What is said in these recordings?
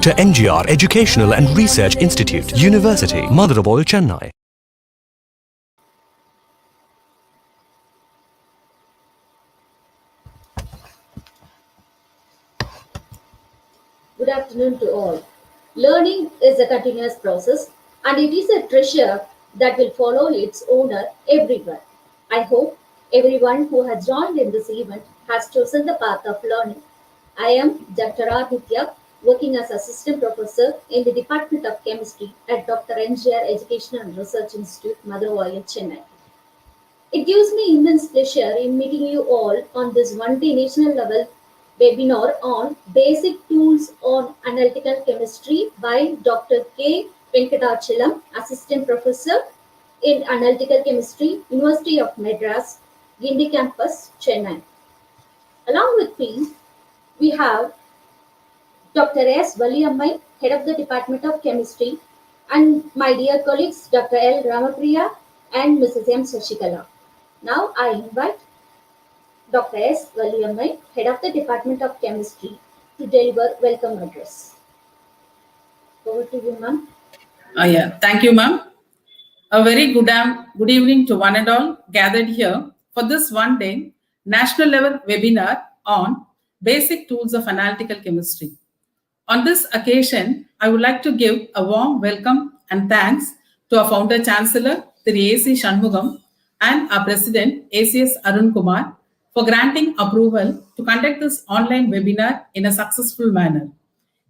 Dr.MGR Educational and Research Institute, University, Madras, Chennai. Good afternoon to all. Learning is a continuous process and it is a treasure that will follow its owner everywhere. I hope everyone who has joined in this event has chosen the path of learning. I am Dr. Aditya, working as Assistant Professor in the Department of Chemistry at Dr.MGR Educational and Research Institute, Madras, Chennai. It gives me immense pleasure in meeting you all on this one-day national level webinar on Basic Tools on Analytical Chemistry by Dr. K. Venkatachalam, Assistant Professor in Analytical Chemistry, University of Madras, Guindy Campus, Chennai. Along with me, we have Dr. S. Valiammai, Head of the Department of Chemistry, and my dear colleagues, Dr. L. Ramapriya and Mrs. M. Sashikala. Now I invite Dr. S. Valiammai, Head of the Department of Chemistry, to deliver welcome address. Over to you, ma'am. Thank you, ma'am. A very good evening to one and all gathered here for this one-day national level webinar on Basic Tools of Analytical Chemistry. On this occasion, I would like to give a warm welcome and thanks to our Founder Chancellor, Thiru A.C. Shanmugam, and our President, ACS Arun Kumar, for granting approval to conduct this online webinar in a successful manner.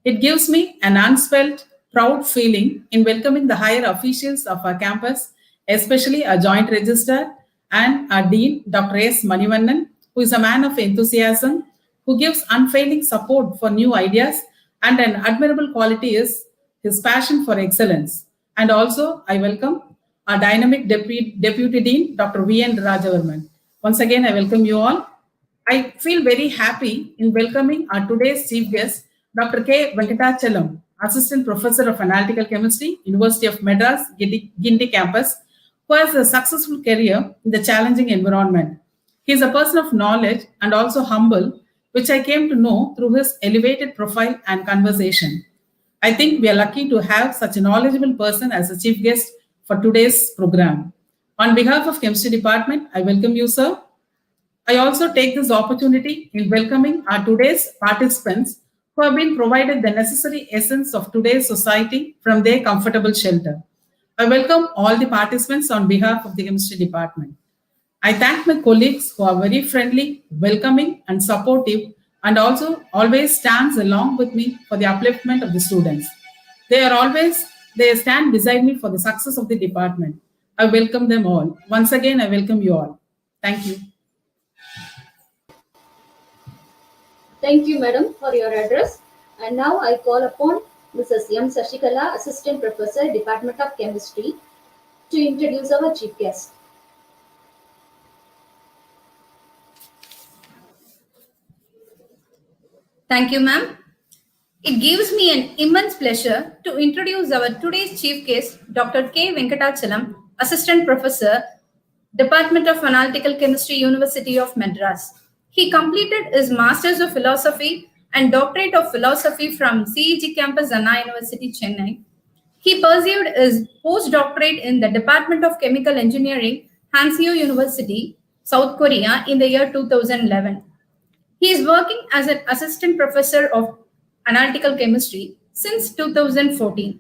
It gives me an unswelled, proud feeling in welcoming the higher officials of our campus, especially our Joint Registrar and our Dean, Dr. S. Manivannan, who is a man of enthusiasm, who gives unfailing support for new ideas, and an admirable quality is his passion for excellence. And also, I welcome our dynamic Deputy Dean, Dr. V.N. Rajavarman. Once again, I welcome you all. I feel very happy in welcoming our today's chief guest, Dr. K. Venkatachalam, Assistant Professor of Analytical Chemistry, University of Madras, Guindy Campus, who has a successful career in the challenging environment. He is a person of knowledge and also humble, which I came to know through his elevated profile and conversation. I think we are lucky to have such a knowledgeable person as a chief guest for today's program. On behalf of Chemistry Department, I welcome you, sir. I also take this opportunity in welcoming our today's participants who have been provided the necessary essence of today's society from their comfortable shelter. I welcome all the participants on behalf of the Chemistry Department. I thank my colleagues who are very friendly, welcoming, and supportive, and also always stands along with me for the upliftment of the students. They stand beside me for the success of the department. I welcome them all. Once again, I welcome you all. Thank you. Thank you, madam, for your address. And now I call upon Mrs. M. Sashikala, Assistant Professor, Department of Chemistry, to introduce our chief guest. Thank you, ma'am. It gives me an immense pleasure to introduce our today's chief guest, Dr. K. Venkatachalam, Assistant Professor, Department of Analytical Chemistry, University of Madras. He completed his Masters of Philosophy and Doctorate of Philosophy from CEG Campus, Chennai University, Chennai. He pursued his postdoctorate in the Department of Chemical Engineering, Hanseo University, South Korea in the year 2011. He is working as an assistant professor of analytical chemistry since 2014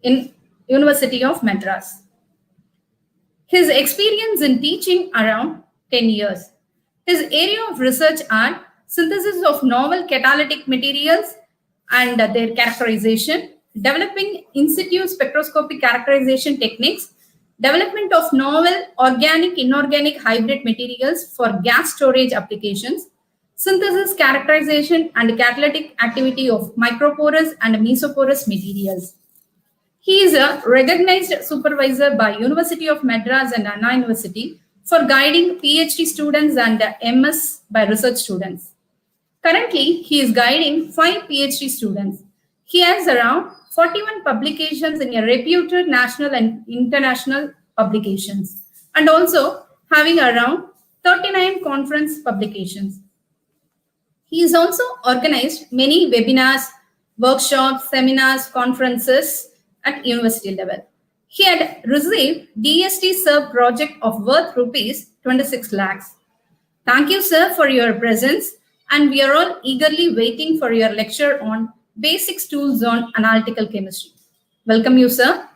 in University of Madras. His experience in teaching around 10 years. His area of research are synthesis of novel catalytic materials and their characterization, developing in situ spectroscopic characterization techniques, development of novel organic inorganic hybrid materials for gas storage applications, synthesis, characterization, and catalytic activity of microporous and mesoporous materials. He is a recognized supervisor by University of Madras and Anna University for guiding PhD students and MS by research students. Currently, he is guiding 5 PhD students. He has around 41 publications in reputed national and international publications, and also having around 39 conference publications. He has also organized many webinars workshops, seminars, conferences at university level. He had received DST Sir project of worth rupees 26 lakhs. Thank you, sir, for your presence, and we are all eagerly waiting for your lecture on basic tools on analytical chemistry. Welcome you, sir.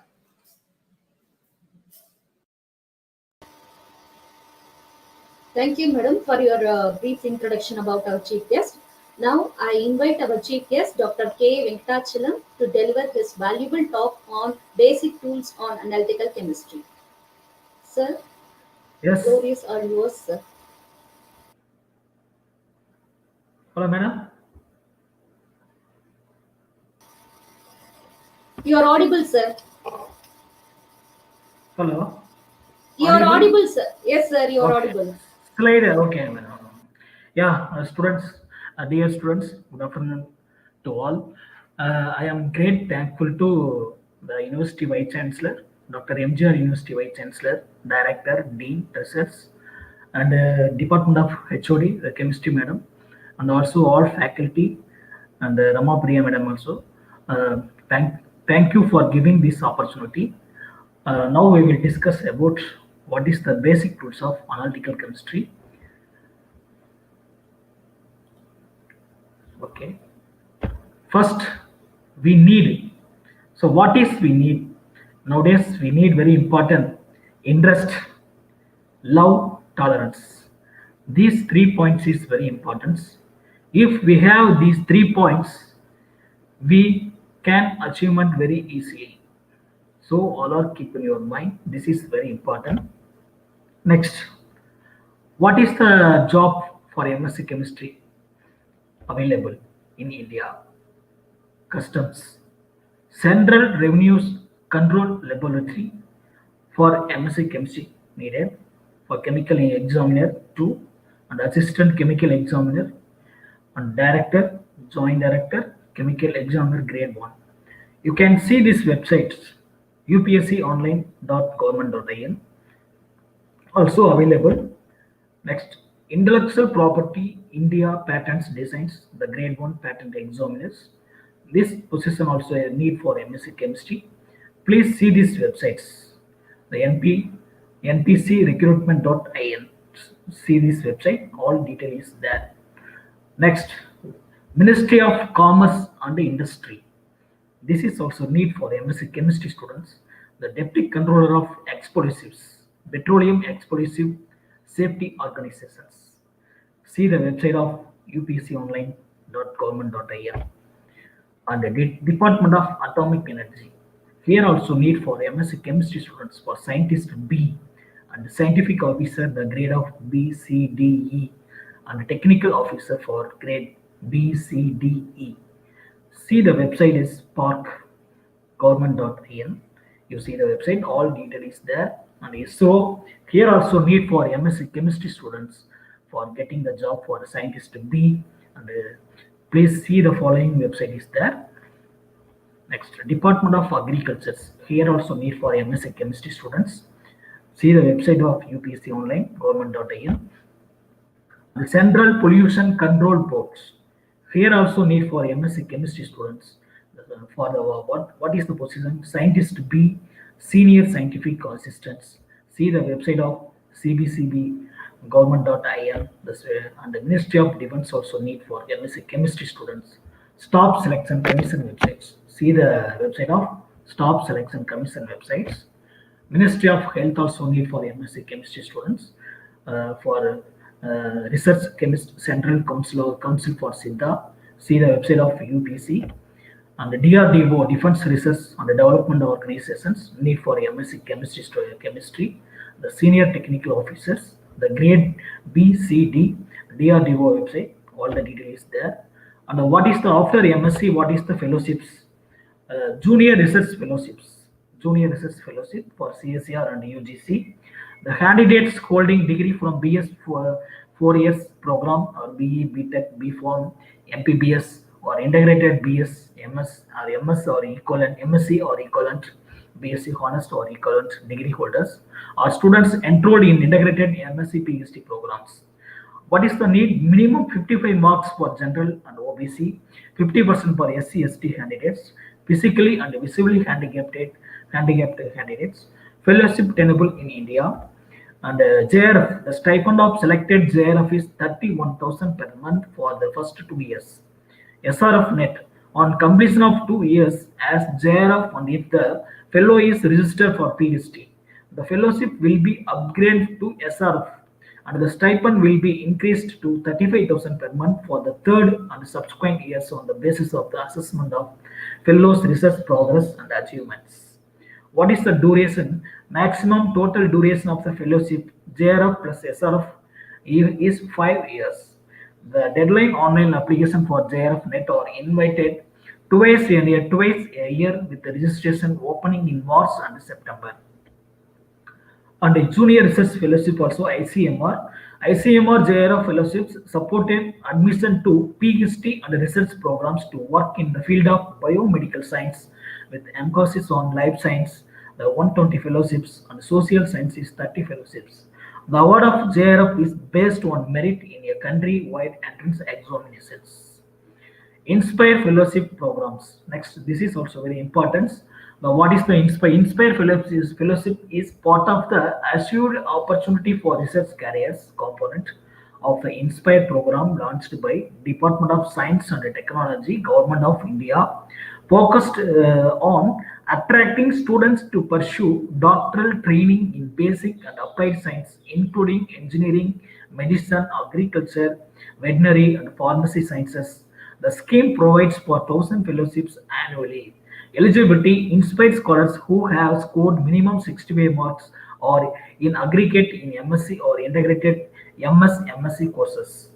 Thank you, madam, for your brief introduction about our chief guest. Now, I invite our chief guest, Dr. K. Venkatachalam, to deliver his valuable talk on basic tools on analytical chemistry. Sir, Yes. floor is all yours, sir. Hello, madam. You are audible, sir. Hello. You are audible, sir. Yes, sir, you are audible. Slide. Okay, madam. Yeah, students, dear students, good afternoon to all. I am great thankful to the University Vice Chancellor, Dr. MGR University Vice Chancellor, Director, Dean, Research, and Department of HOD, the Chemistry Madam, and also all faculty and Rama Priya Madam also. Thank you for giving this opportunity. Now we will discuss about what is the basic tools of analytical chemistry. Okay. First, we need. So what is we need? Nowadays, we need very important interest, love, tolerance. These 3 points is very important. If we have these 3 points, we can achievement very easily. So all are keep in your mind. This is very important. Next, what is the job for M.Sc Chemistry available in India? Customs, Central Revenues Control Laboratory for M.Sc Chemistry needed, for Chemical Examiner 2 and Assistant Chemical Examiner and Director, Joint Director, Chemical Examiner Grade 1. You can see this website upsconline.government.in, also available. Next, Intellectual Property India Patents Designs, the Grade 1 Patent Examiners. This position also a need for M.Sc Chemistry. Please see these websites, the npcrecruitment.in. See this website, all detail is there. Next, Ministry of Commerce and Industry. This is also need for M.Sc Chemistry students. The Deputy Controller of Explosives, Petroleum Explosive Safety Organizations. See the website of upsconline.government.in. And the Department of Atomic Energy. Here also need for M.Sc Chemistry students for Scientist B and Scientific Officer the grade of B, C, D, E, and Technical Officer for grade B, C, D, E. See the website is parkgovernment.in. You see the website, all detail is there. And so here also need for M.Sc Chemistry students for getting the job for Scientist B, and please see the following website is there. Next, Department of Agriculture. Here also need for M.Sc Chemistry students. See the website of upsconline.government.in. The Central Pollution Control Boards. Here also need for M.Sc Chemistry students. For the what is the position? Scientist B, Senior Scientific Assistants. See the website of cbcb government.in. And the Ministry of Defense also need for M.Sc Chemistry students. Staff Selection Commission websites. See the website of Staff Selection Commission websites. Ministry of Health also need for M.Sc Chemistry students. For Research Chemist Central Council for Siddha. See the website of UPC. And the DRDO, Defense Research and Development Organizations, need for M.Sc Chemistry. The Senior Technical Officers, the grade B, C, D, DRDO website, all the detail is there. And what is the after MSc, what is the fellowships? Junior Research Fellowships, Junior Research Fellowship for CSER and UGC. The candidates holding degree from BS for 4 years program or BE, BTech, BPharm, MPBS or integrated BS, MS or equivalent, MSc or equivalent, BSc honest or equivalent degree holders or students enrolled in integrated MSc PhD programs. What is the need? Minimum 55 marks for general and OBC, 50% for SC/ST candidates, physically and visibly handicapped candidates, fellowship tenable in India, and JRF. The stipend of selected JRF is 31,000 per month for the first 2 years. SRF net on completion of 2 years as JRF, and if the fellow is registered for PhD, the fellowship will be upgraded to SRF and the stipend will be increased to 35,000 per month for the third and subsequent years on the basis of the assessment of fellows' research progress and achievements. What is the duration? Maximum total duration of the fellowship JRF plus SRF is 5 years. The deadline online application for JRF net are invited twice a year with the registration opening in March and September. And a junior research fellowship also ICMR. ICMR JRF fellowships supported admission to PhD and research programs to work in the field of biomedical science with emphasis on life science. The 120 fellowships and social science is 30 fellowships. The award of JRF is based on merit in a country-wide entrance examinations. Inspire fellowship programs. Next, this is also very important. Now, what is the Inspire? Inspire fellowship is part of the assured opportunity for research careers component of the Inspire program launched by Department of Science and Technology, Government of India, focused on attracting students to pursue doctoral training in basic and applied science, including engineering, medicine, agriculture, veterinary, and pharmacy sciences. The scheme provides for 1,000 fellowships annually. Eligibility: Inspired scholars who have scored minimum 65 marks or in aggregate in M.Sc or integrated MS/MSc courses.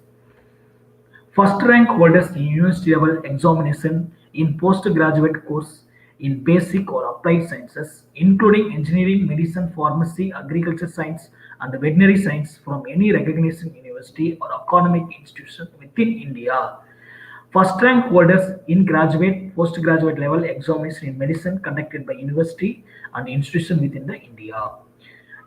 First rank holders in university level examination in postgraduate course in basic or applied sciences, including engineering, medicine, pharmacy, agriculture science, and veterinary science from any recognized university or academic institution within India. First rank holders in graduate, postgraduate level examination in medicine conducted by university and institution within the India.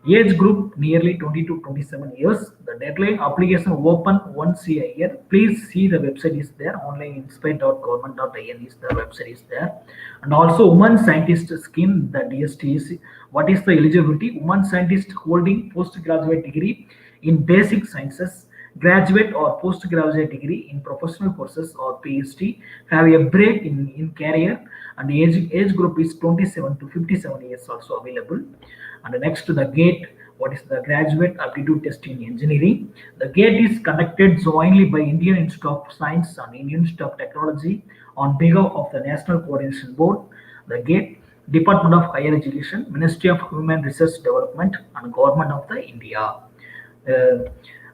Age group nearly 20 to 27 years. The deadline application open once a year. Please see the website is there. Online inspire.government.in is the website is there. And also women scientist scheme, the DST is. What is the eligibility? Women scientist holding postgraduate degree in basic sciences, graduate or postgraduate degree in professional courses or PhD, have a break in career, and age group is 27 to 57 years also available. And next to the GATE, what is the graduate aptitude test in engineering? The GATE is conducted jointly by Indian Institute of Science and Indian Institute of Technology on behalf of the National Coordination Board. The GATE, Department of Higher Education, Ministry of Human Research Development, and Government of the India.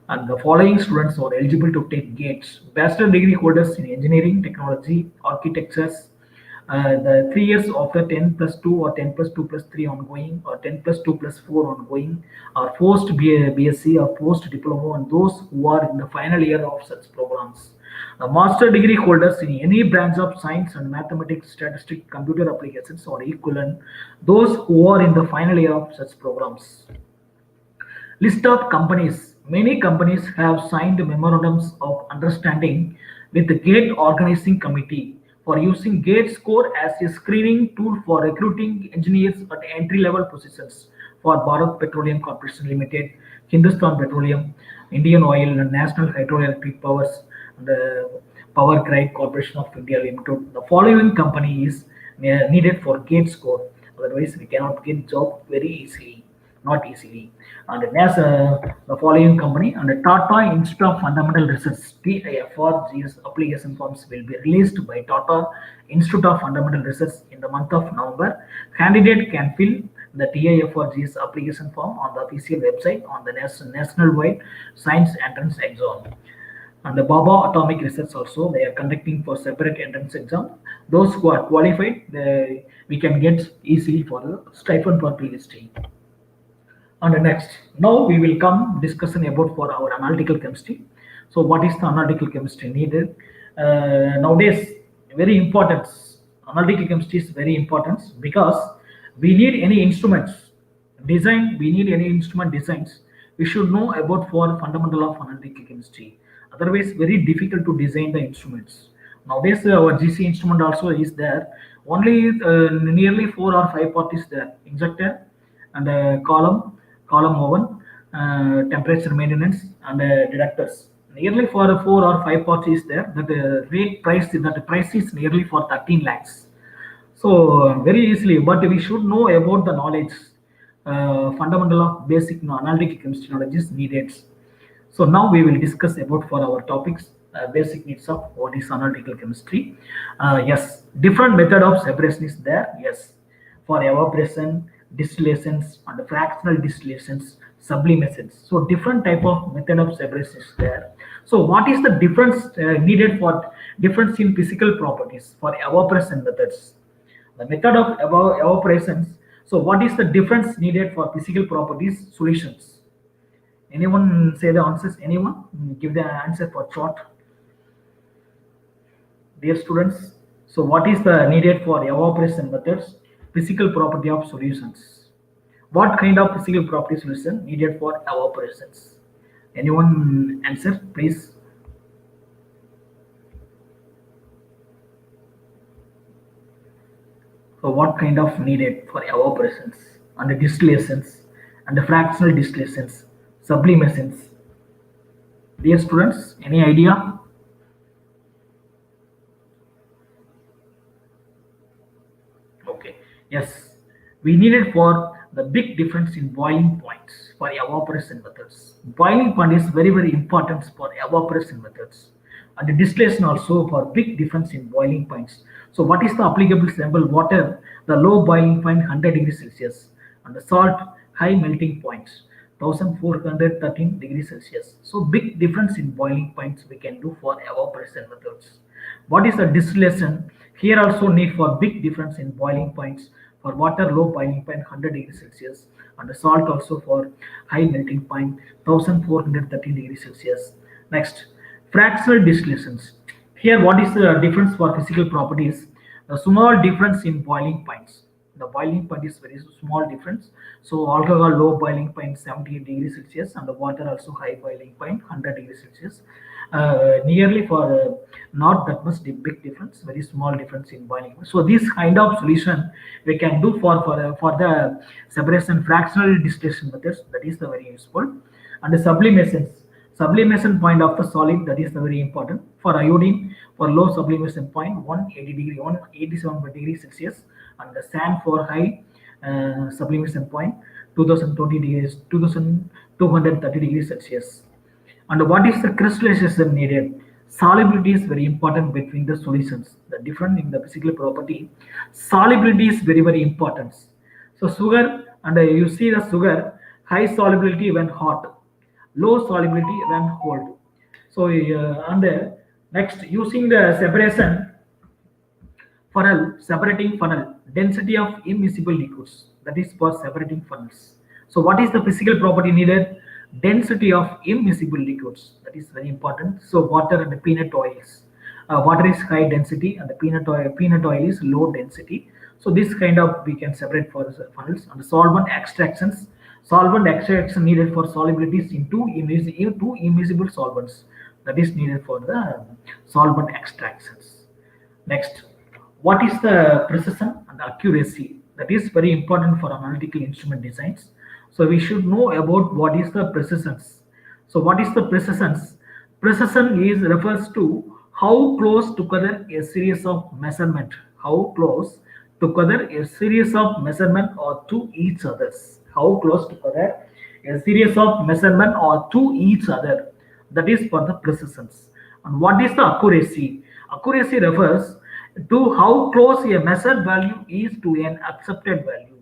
And the following students are eligible to take GATEs: bachelor degree holders in engineering, technology, architectures, the 3 years of the 10+2 or 10+2+3 ongoing or 10+2+4 ongoing, or post BSc or post diploma, and those who are in the final year of such programs. The master degree holders in any branch of science and mathematics, statistics, computer applications or equivalent, those who are in the final year of such programs. List of companies. Many companies have signed memorandums of understanding with the GATE Organizing Committee for using GATE score as a screening tool for recruiting engineers at entry-level positions for Bharat Petroleum Corporation Limited, Hindustan Petroleum, Indian Oil, and National Hydroelectric Powers, and the Power Grid Corporation of India Limited. The following company is needed for GATE score. Otherwise, we cannot get job very easily. Not easily. And as the following company, and the Tata Institute of Fundamental Research (TIFRGS) application forms will be released by Tata Institute of Fundamental Research in the month of November. Candidate can fill the TIFRGS application form on the official website on the national-wide science entrance exam. And the Baba Atomic Research also, they are conducting for separate entrance exam. Those who are qualified, we can get easily for the stipend for PhD. And next, now we will come discussion about for our analytical chemistry. So what is the analytical chemistry needed? Nowadays, very important. Analytical chemistry is very important because we need any instruments design. We need any instrument designs we should know about for fundamental of analytical chemistry. Otherwise, very difficult to design the instruments. Nowadays, our GC instrument also is there. Only nearly 4 or 5 parts there: injector and column oven, temperature maintenance, and detectors. Nearly for 4 or 5 parts is there. That the price is nearly for 13 lakhs. So very easily, but we should know about the knowledge, fundamental of basic analytical chemistry knowledge is needed. So now we will discuss about for our topics, basic needs of what is analytical chemistry. Yes, different method of separation is there. Yes, for evaporation, distillations, and fractional distillations, sublimations. So different type of method of separation is there. So what is the difference needed for difference in physical properties for evaporation methods? The method of evaporations. So what is the difference needed for physical properties solutions? Anyone say the answers? Anyone give the answer for short, dear students? So what is the needed for evaporation methods, physical property of solutions? What kind of physical property solution needed for evaporations? Anyone answer, please? So what kind of needed for evaporations and the distillations and the fractional distillations, sublimations? Dear students, any idea? Okay, yes, we needed for the big difference in boiling points for evaporation methods. Boiling point is very, very important for evaporation methods, and the distillation also for big difference in boiling points. So what is the applicable sample? Water, the low boiling point 100 degrees Celsius, and the salt high melting point 1413 degrees Celsius. So big difference in boiling points we can do for evaporation methods. What is the distillation? Here also need for big difference in boiling points for water low boiling point 100 degrees Celsius, and the salt also for high melting point 1413 degrees Celsius. Next, fractional distillations. Here what is the difference for physical properties? A small difference in boiling points. The boiling point is very small difference. So alcohol low boiling point 78 degrees Celsius, and the water also high boiling point 100 degrees Celsius. Nearly for not that much big difference, very small difference in boiling point. So this kind of solution we can do for the separation fractional distillation methods. That is the very useful. And the sublimation point of the solid, that is the very important. For iodine, for low sublimation point 187 degrees Celsius, and the sand for high sublimation point 2230 degrees Celsius. And what is the crystallization needed? Solubility is very important between the solutions. The difference in the physical property, solubility is very, very important. So sugar, and you see the sugar, high solubility when hot, low solubility when cold. So next, using the separation funnel, separating funnel, density of immiscible liquids, that is for separating funnels. So what is the physical property needed? Density of immiscible liquids, that is very important. So water and the peanut oils. Water is high density and the peanut oil is low density. So this kind of we can separate for the funnels. And the solvent extraction needed for solubilities in two immiscible solvents, that is needed for the solvent extractions. Next, what is the precision and accuracy? That is very important for analytical instrument designs. So we should know about what is the precisions. So what is the precisions? Precision is refers to how close together a series of measurement, how close together a series of measurement or to each others. How close together a series of measurement or to each other. That is for the precisions. And what is the accuracy? Accuracy refers to how close a measured value is to an accepted value.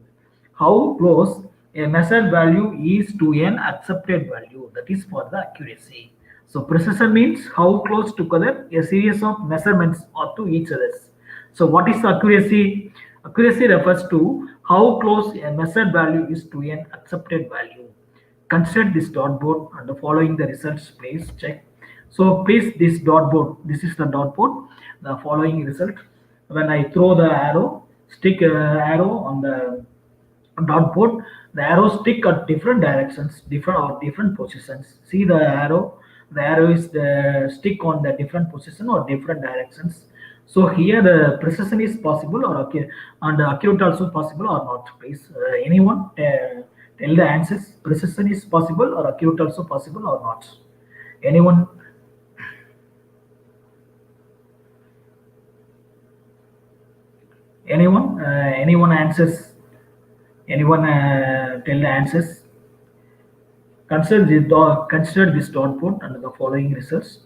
How close a measured value is to an accepted value. That is for the accuracy. So precision means how close together a series of measurements are to each other. So what is the accuracy? Accuracy refers to how close a measured value is to an accepted value. Consider this dartboard and following the results, please check. So please, this dartboard, this is the dartboard, the following result. When I throw the arrow, stick arrow on the dartboard, the arrows stick at different directions, different positions. See the arrow. The arrow is the stick on the different position or different directions. So here the precision is possible or and accurate also possible or not. Please, anyone tell the answers. Precision is possible or accurate also possible or not? Anyone? Anyone answers? Anyone tell the answers? Consider this dot put under the following results.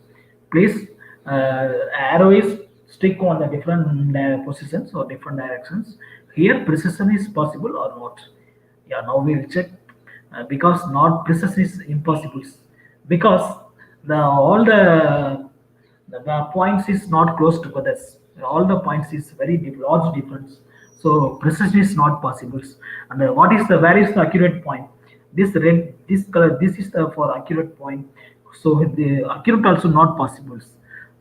Please, arrow is stick on the different positions or different directions. Here, precision is possible or not? Yeah, now we will check because not precision is impossible because all the points is not close together. All the points is very large difference. So precision is not possible. And where is the accurate point? This red, this color, this is the for accurate point. So the accurate also not possible.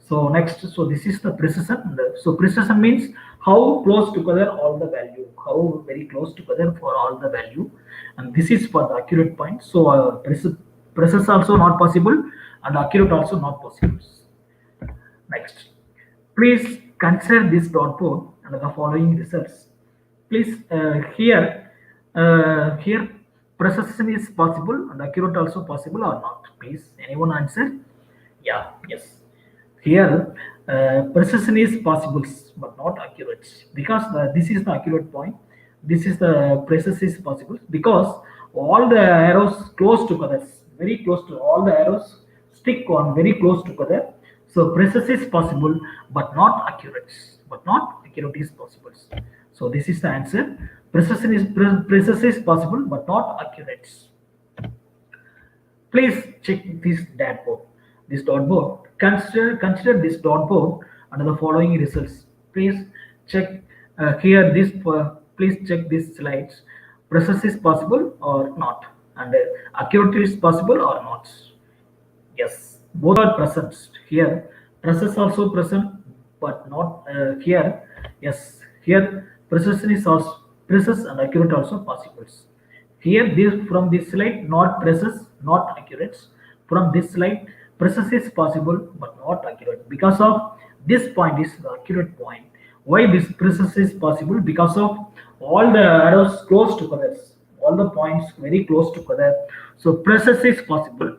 So next, so this is the precision. So precision means how close together all the value, how very close together for all the value, and this is for the accurate point. So precision also not possible, and accurate also not possible. Next, please consider this dot code and the following results. Please here precision is possible and accurate also possible or not? Please, anyone answer? Yeah, yes. Here precision is possible but not accurate because this is the accurate point. This is the precision is possible because all the arrows close together, very close to all the arrows stick on very close together. So precision is possible but not accurate. But not accurate is possible. So this is the answer. Precision is possible but not accurate. Please check this dot board. Consider this dot board under the following results. Please check here this. Please check these slides. Precision is possible or not, and accurate is possible or not. Yes, both are present here. Precision also present, but not here. Yes, here precision is also precise and accurate also possible. Here, from this slide, not precise, not accurate. From this slide, precise is possible but not accurate. Because of this point is the accurate point. Why this precise is possible? Because of all the arrows close together, all the points very close together. So precise is possible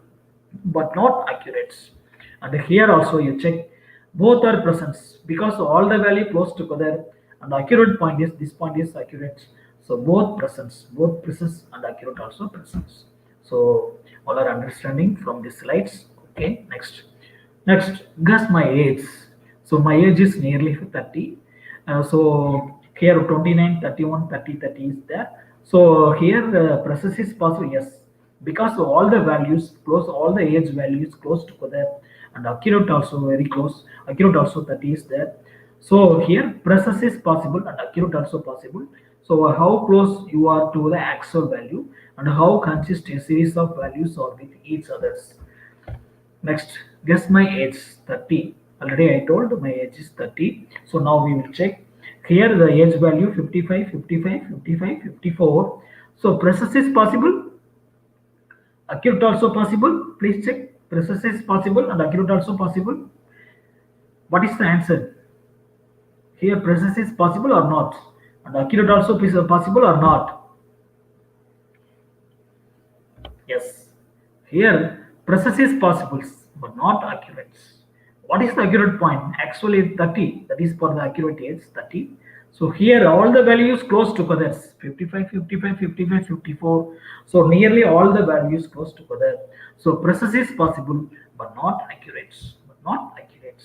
but not accurate. And here also you check both are present because all the value close together and accurate point is this point is accurate. So both present, both precise and accurate also present. So all are understanding from these slides. Okay, next guess my age. So my age is nearly 30. So here 29, 31, 30, 30 is there. So here the precise is possible, yes, because all the values close, all the age values close together, and accurate also very close. Accurate also 30 is there. So here precise is possible and accurate also possible. So how close you are to the actual value and how consistent a series of values are with each others. Next, guess my age 30. Already I told my age is 30. So now we will check. Here the age value 55, 55, 55, 54. So precise is possible. Accurate also possible. Please check. Precise is possible and accurate also possible. What is the answer? Here precise is possible or not? And accurate also is possible or not? Yes. Here precise is possible but not accurate. What is the accurate point? Actually 30. That is for the accurate age 30. So here all the values close together 55, 55, 55, 54. So nearly all the values close together. So precise is possible but not accurate. But not accurate.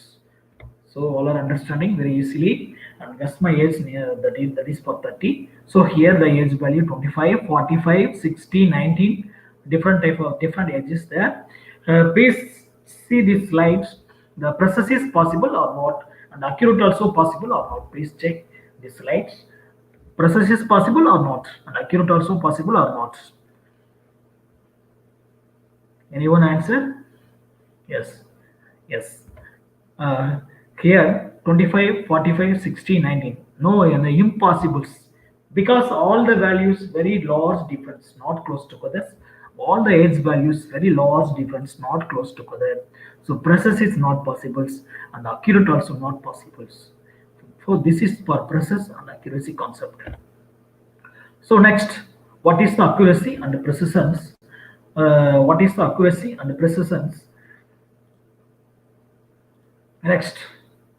So all are understanding very easily. And guess my age that is for 30. So here the age value 25, 45, 60, 19, different ages there. Please see these slides. The precise is possible or not, and accurate also possible or not. Please check these slides. Precise is possible or not, and accurate also possible or not. Anyone answer? Yes. Yes. Here 25, 45, 60, 19. No, impossibles. because all the values very large difference, not close together. All the age values very large difference, not close together. So process is not possible and accurate also not possible. So this is for process and accuracy concept. So next, what is the accuracy and the precisions? What is the accuracy and the precisions? Next,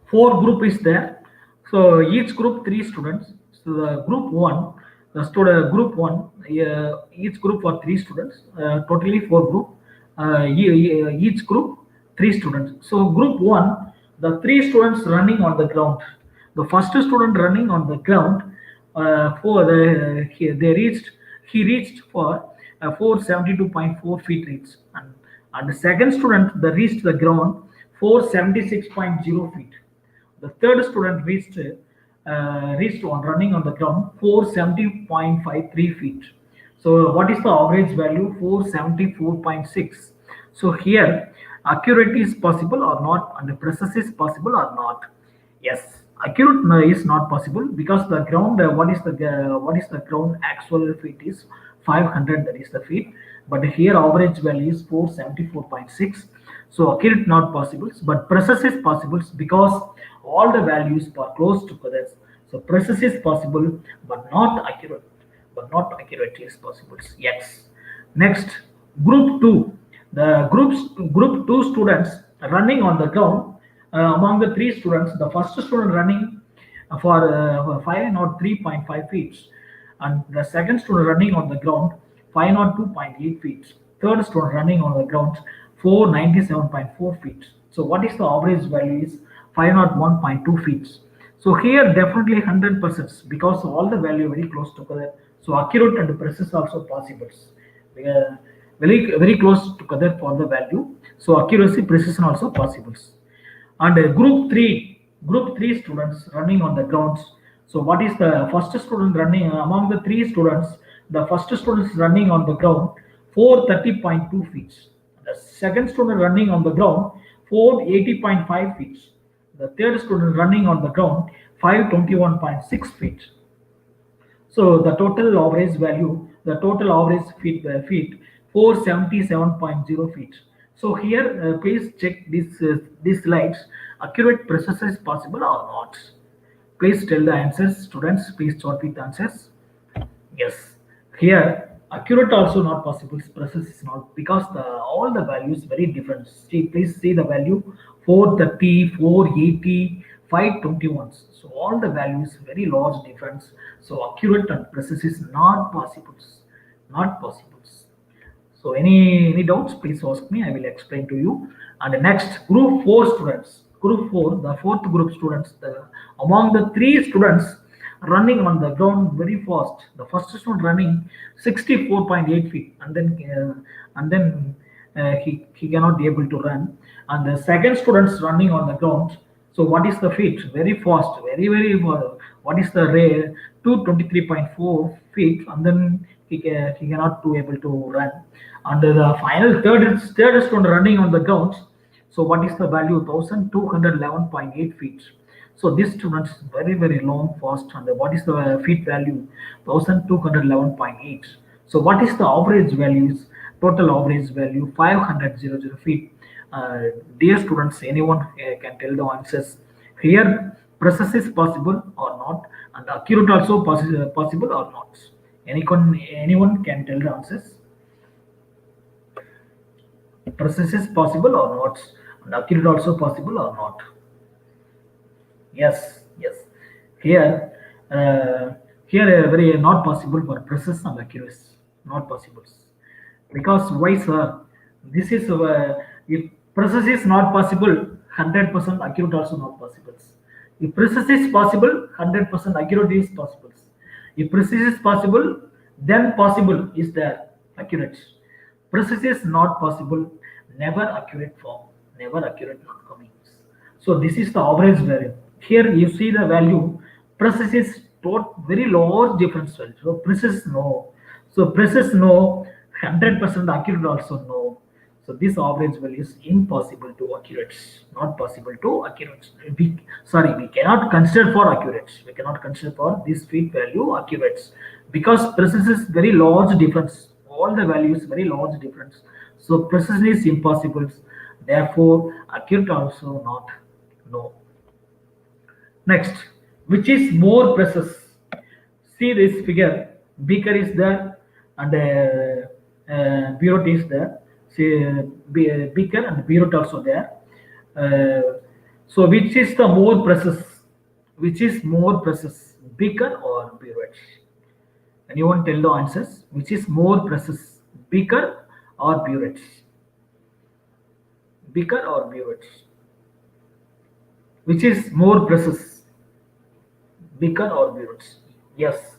4 group is there. So each group 3 students. So the group one, the student group one, each group for 3 students. Totally 4 group. Each group 3 students. So group one, the 3 students running on the ground. The first student running on the ground, he reached for 472.4 feet reach, and the second student the reached the ground 476.0 feet. The third student reached on running on the ground 470.53 feet. So what is the average value? 474.6. So here accurate is possible or not, and the precise is possible or not? Yes, accurate is not possible because the ground. What is the ground actual feet is 500. That is the feet. But here average value is 474.6. So accurate not possible, but precise is possible because all the values are close together. So precise is possible, but not accurate. But not accurate is possible. Yes. Next, group two. The group two students running on the ground. Among the 3 students, the first student running for 503.5 feet, and the second student running on the ground 502.8 feet. Third student running on the ground 497.4 feet. So what is the average value is 501.2 feet. So here definitely 100% because all the value very close together. So accurate and precise also possible. Very close together for the value. So accuracy, precision also possible. And group three students running on the grounds. So what is the first student running among the 3 students? The first student is running on the ground 430.2 feet. The second student running on the ground 480.5 feet. The third student running on the ground 521.6 feet. So the total average value, the total average feet 477.0 feet. So here, please check these slides. Accurate precise is possible or not? Please tell the answers, students. Please jot with answers. Yes. Here, accurate also not possible. Precise is not because all the values very different. See, please see the value 430, 480, 521. So all the values very large difference. So accurate and precise is not possible. Not possible. So any doubts, please ask me. I will explain to you. And the next, group 4 students. Group 4, the fourth group students. Among the 3 students running on the ground very fast. The first student running 64.8 feet, and then he cannot be able to run. And the second students running on the ground. So what is the feet? Very fast, very what is the rate? 223.4 feet, and then he cannot be able to run. And the final third student running on the ground. So what is the value? 1211.8 feet. So this student is very long fast. And what is the feet value? 1211.8. So what is the average values? Total average value 500 feet. Dear students, anyone can tell the answers. Here, precise is possible or not, and accurate also possible or not. Anyone can tell the answers. Precise is possible or not, and accurate also possible or not. Yes. Here very not possible for precise and accuracy. Not possible. Because why, sir? This is if precise is not possible, 100% accurate also not possible. If precise is possible, 100% accurate is possible. If precise is possible, then possible is there, accurate. Precise is not possible, never accurate form, never accurate not coming. So this is the average value. Here you see the value, precise is very large difference value. So precise no. So precise no, 100% accurate also no. So this average value is impossible to accurate, not possible to accurate. We cannot consider for accurate. We cannot consider for this fit value accurate because precision is very large difference. All the values very large difference. So precision is impossible. Therefore, accurate also not. No. Next, which is more precise? See this figure. Beaker is there and burette is there. See beaker and burette also there. So which is the more precise? Which is more precise, beaker or burette? Anyone tell the answers? Which is more precise, beaker or burette? Beaker or burette? Which is more precise, beaker or burette? Yes,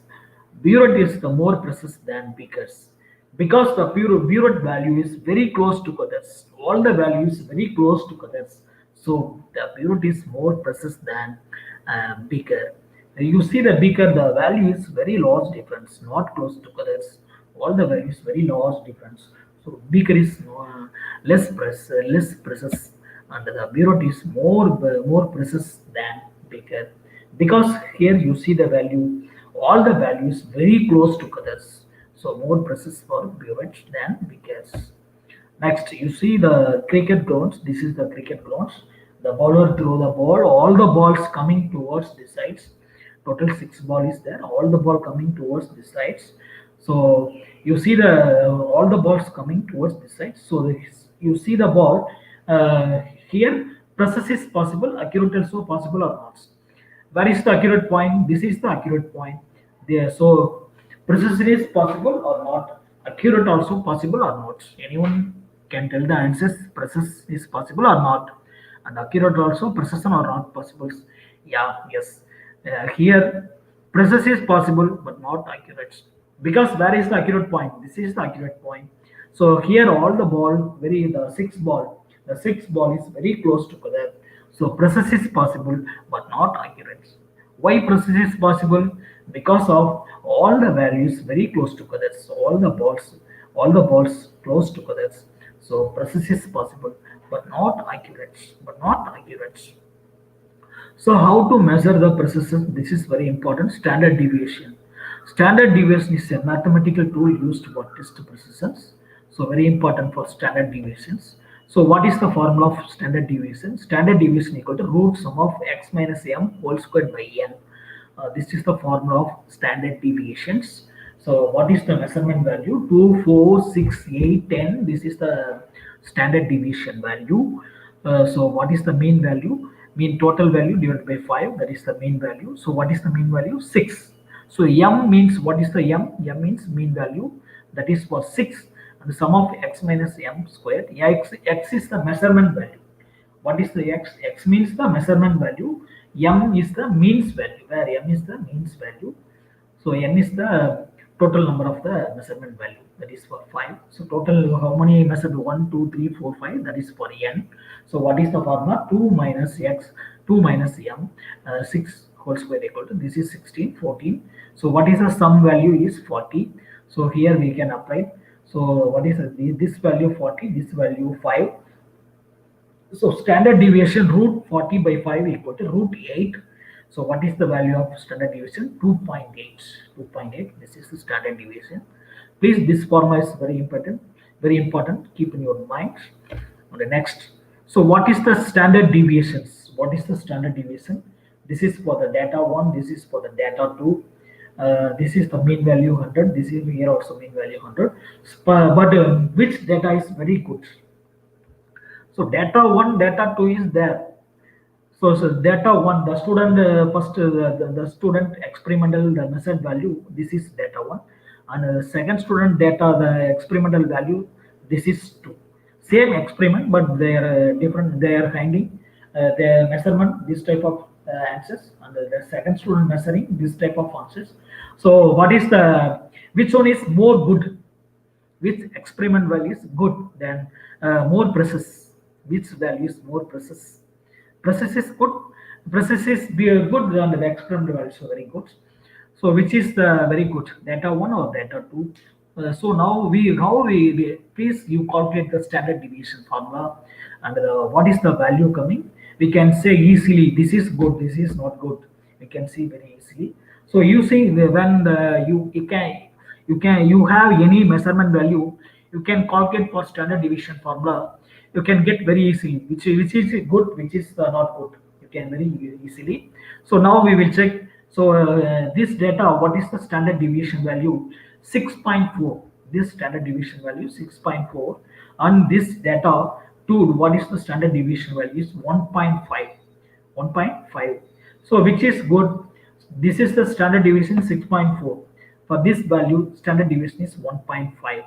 burette is the more precise than beakers because the burette value is very close to others. All the values very close to others. So the burette is more precise than beaker. You see the beaker, the value is very large difference, not close to others. All the values very large difference. So beaker is less precise, and the burette is more precise than beaker because here you see the value, all the values very close to others. So more precise for burette than beakers. Next, you see the cricket grounds. This is the cricket grounds. The bowler throw the ball. All the balls coming towards the sides. Total 6 ball is there. All the ball coming towards the sides. So you see the all the balls coming towards the sides. So you see the ball here. Precise is possible. Accurate also possible or not. Where is the accurate point? This is the accurate point. There. So precision is possible or not? Accurate also possible or not? Anyone can tell the answers. Precision is possible or not? And accurate also precision or not possible? Yeah, yes. Here precision is possible but not accurate because where is the accurate point? This is the accurate point. So here all the ball the sixth ball is very close to other. So precision is possible but not accurate. Why precision is possible? Because of all the values very close to others. So all the balls close to others. So precision is possible but not accurate. So how to measure the precision? This is very important. Standard deviation. Standard deviation is a mathematical tool used for test precisions. So very important for standard deviations. So what is the formula of standard deviation? Standard deviation equal to root sum of x minus m whole squared by n. This is the formula of standard deviations. So what is the measurement value? 2, 4, 6, 8, 10. This is the standard deviation value. So what is the mean value? Mean total value divided by 5. That is the mean value. So what is the mean value? 6. So m means, what is the m? M means mean value. That is for 6. And the sum of x minus m squared. X is the measurement value. What is the x? X means the measurement value. M is the means value, where m is the means value. So n is the total number of the measurement value, that is for 5. So total how many measured? 1, 2, 3, 4, 5, that is for n. So what is the formula? 2 minus x, 2 minus m, 6 whole square equal to, this is 16, 14. So what is the sum value is 40. So here we can apply. So what is this value 40, this value 5. So standard deviation root 40 by 5 equal to root 8. So what is the value of standard deviation? 2.8. 2.8. This is the standard deviation. Please, this formula is very important. Very important. Keep in your mind. On the next. So what is the standard deviations? What is the standard deviation? This is for the data 1. This is for the data 2. This is the mean value 100. This is here also mean value 100. But which data is very good? So data 1, data 2 is there. So data 1, the student first the student experimental the measured value, this is data 1, and second student data the experimental value, this is 2. Same experiment but they are different. They are finding their measurement this type of answers, and the second student measuring this type of answers. So what is which one is more good? Which experiment value is good than more precise? Which value is more precise? Precise is good. Precise is good and the experiment value is very good. So which is the very good? Data 1 or data 2? So now please you calculate the standard deviation formula, and what is the value coming. We can say easily this is good, this is not good. We can see very easily. So using you have any measurement value, you can calculate for standard deviation formula. You can get very easily which is good, which is not good. You can very easily. So now we will check. So this data, what is the standard deviation value? 6.4. This standard deviation value 6.4, and this data to what is the standard deviation value is 1.5. 1.5. So which is good? This is the standard deviation 6.4. For this value, standard deviation is 1.5.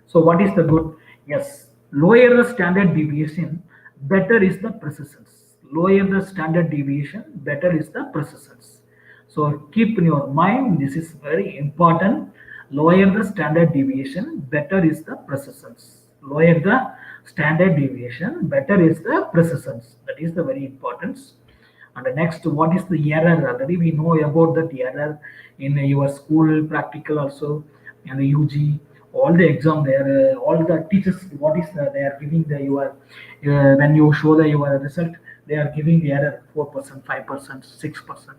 So what is the good? Yes, lower the standard deviation, better is the persistence. Lower the standard deviation, better is the persistence. So keep in your mind, this is very important. Lower the standard deviation, better is the persistence. Lower the standard deviation, better is the persistence. That is the very importance. And the next, what is the error? Already we know about that error in your school practical also, and the UG, all the exam there, all the teachers, what is they are giving the your when you show the your result, they are giving the error 4%, 5%, 6%.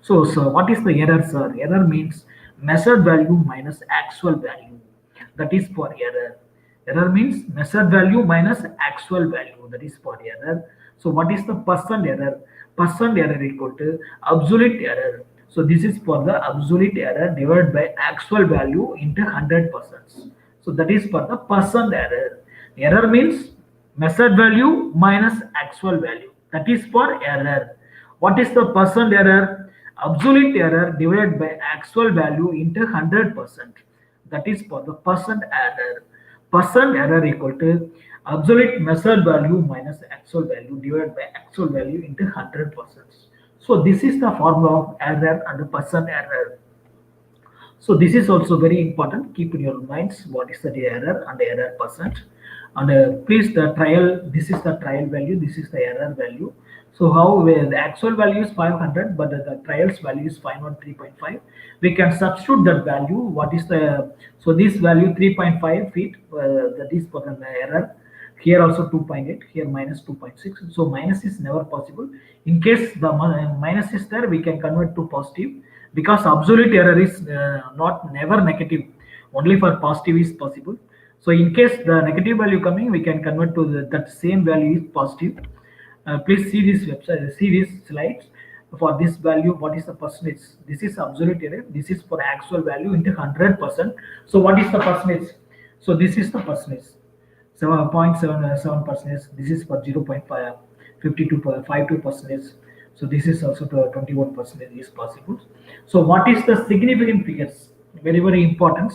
So what is the error, sir? Error means measured value minus actual value. That is for error. Error means measured value minus actual value. That is for error. So what is the percent error? Percent error equal to absolute error. So this is for the absolute error divided by actual value into 100%. So that is for the percent error. Error means measured value minus actual value. That is for error. What is the percent error? Absolute error divided by actual value into 100%. That is for the percent error. Percent error equal to absolute measured value minus actual value divided by actual value into 100%. So this is the formula of error and percent error. So this is also very important. Keep in your minds what is the error and the error percent. And please the trial. This is the trial value. This is the error value. So how the actual value is 500, but the trials value is 513.5. We can substitute that value. What is the so this value 3.5 feet? That is for the error. Here also 2.8. Here minus 2.6. So minus is never possible. In case the minus is there, we can convert to positive, because absolute error is not never negative. Only for positive is possible. So in case the negative value coming, we can convert to that same value is positive. Please see this website, see these slides. For this value, what is the percentage? This is absolute error. This is for actual value into 100%. So what is the percentage? So this is the percentage. 7.77%. This is for 0.52%. So this is also to 21% is possible. So what is the significant figures? Very, very important.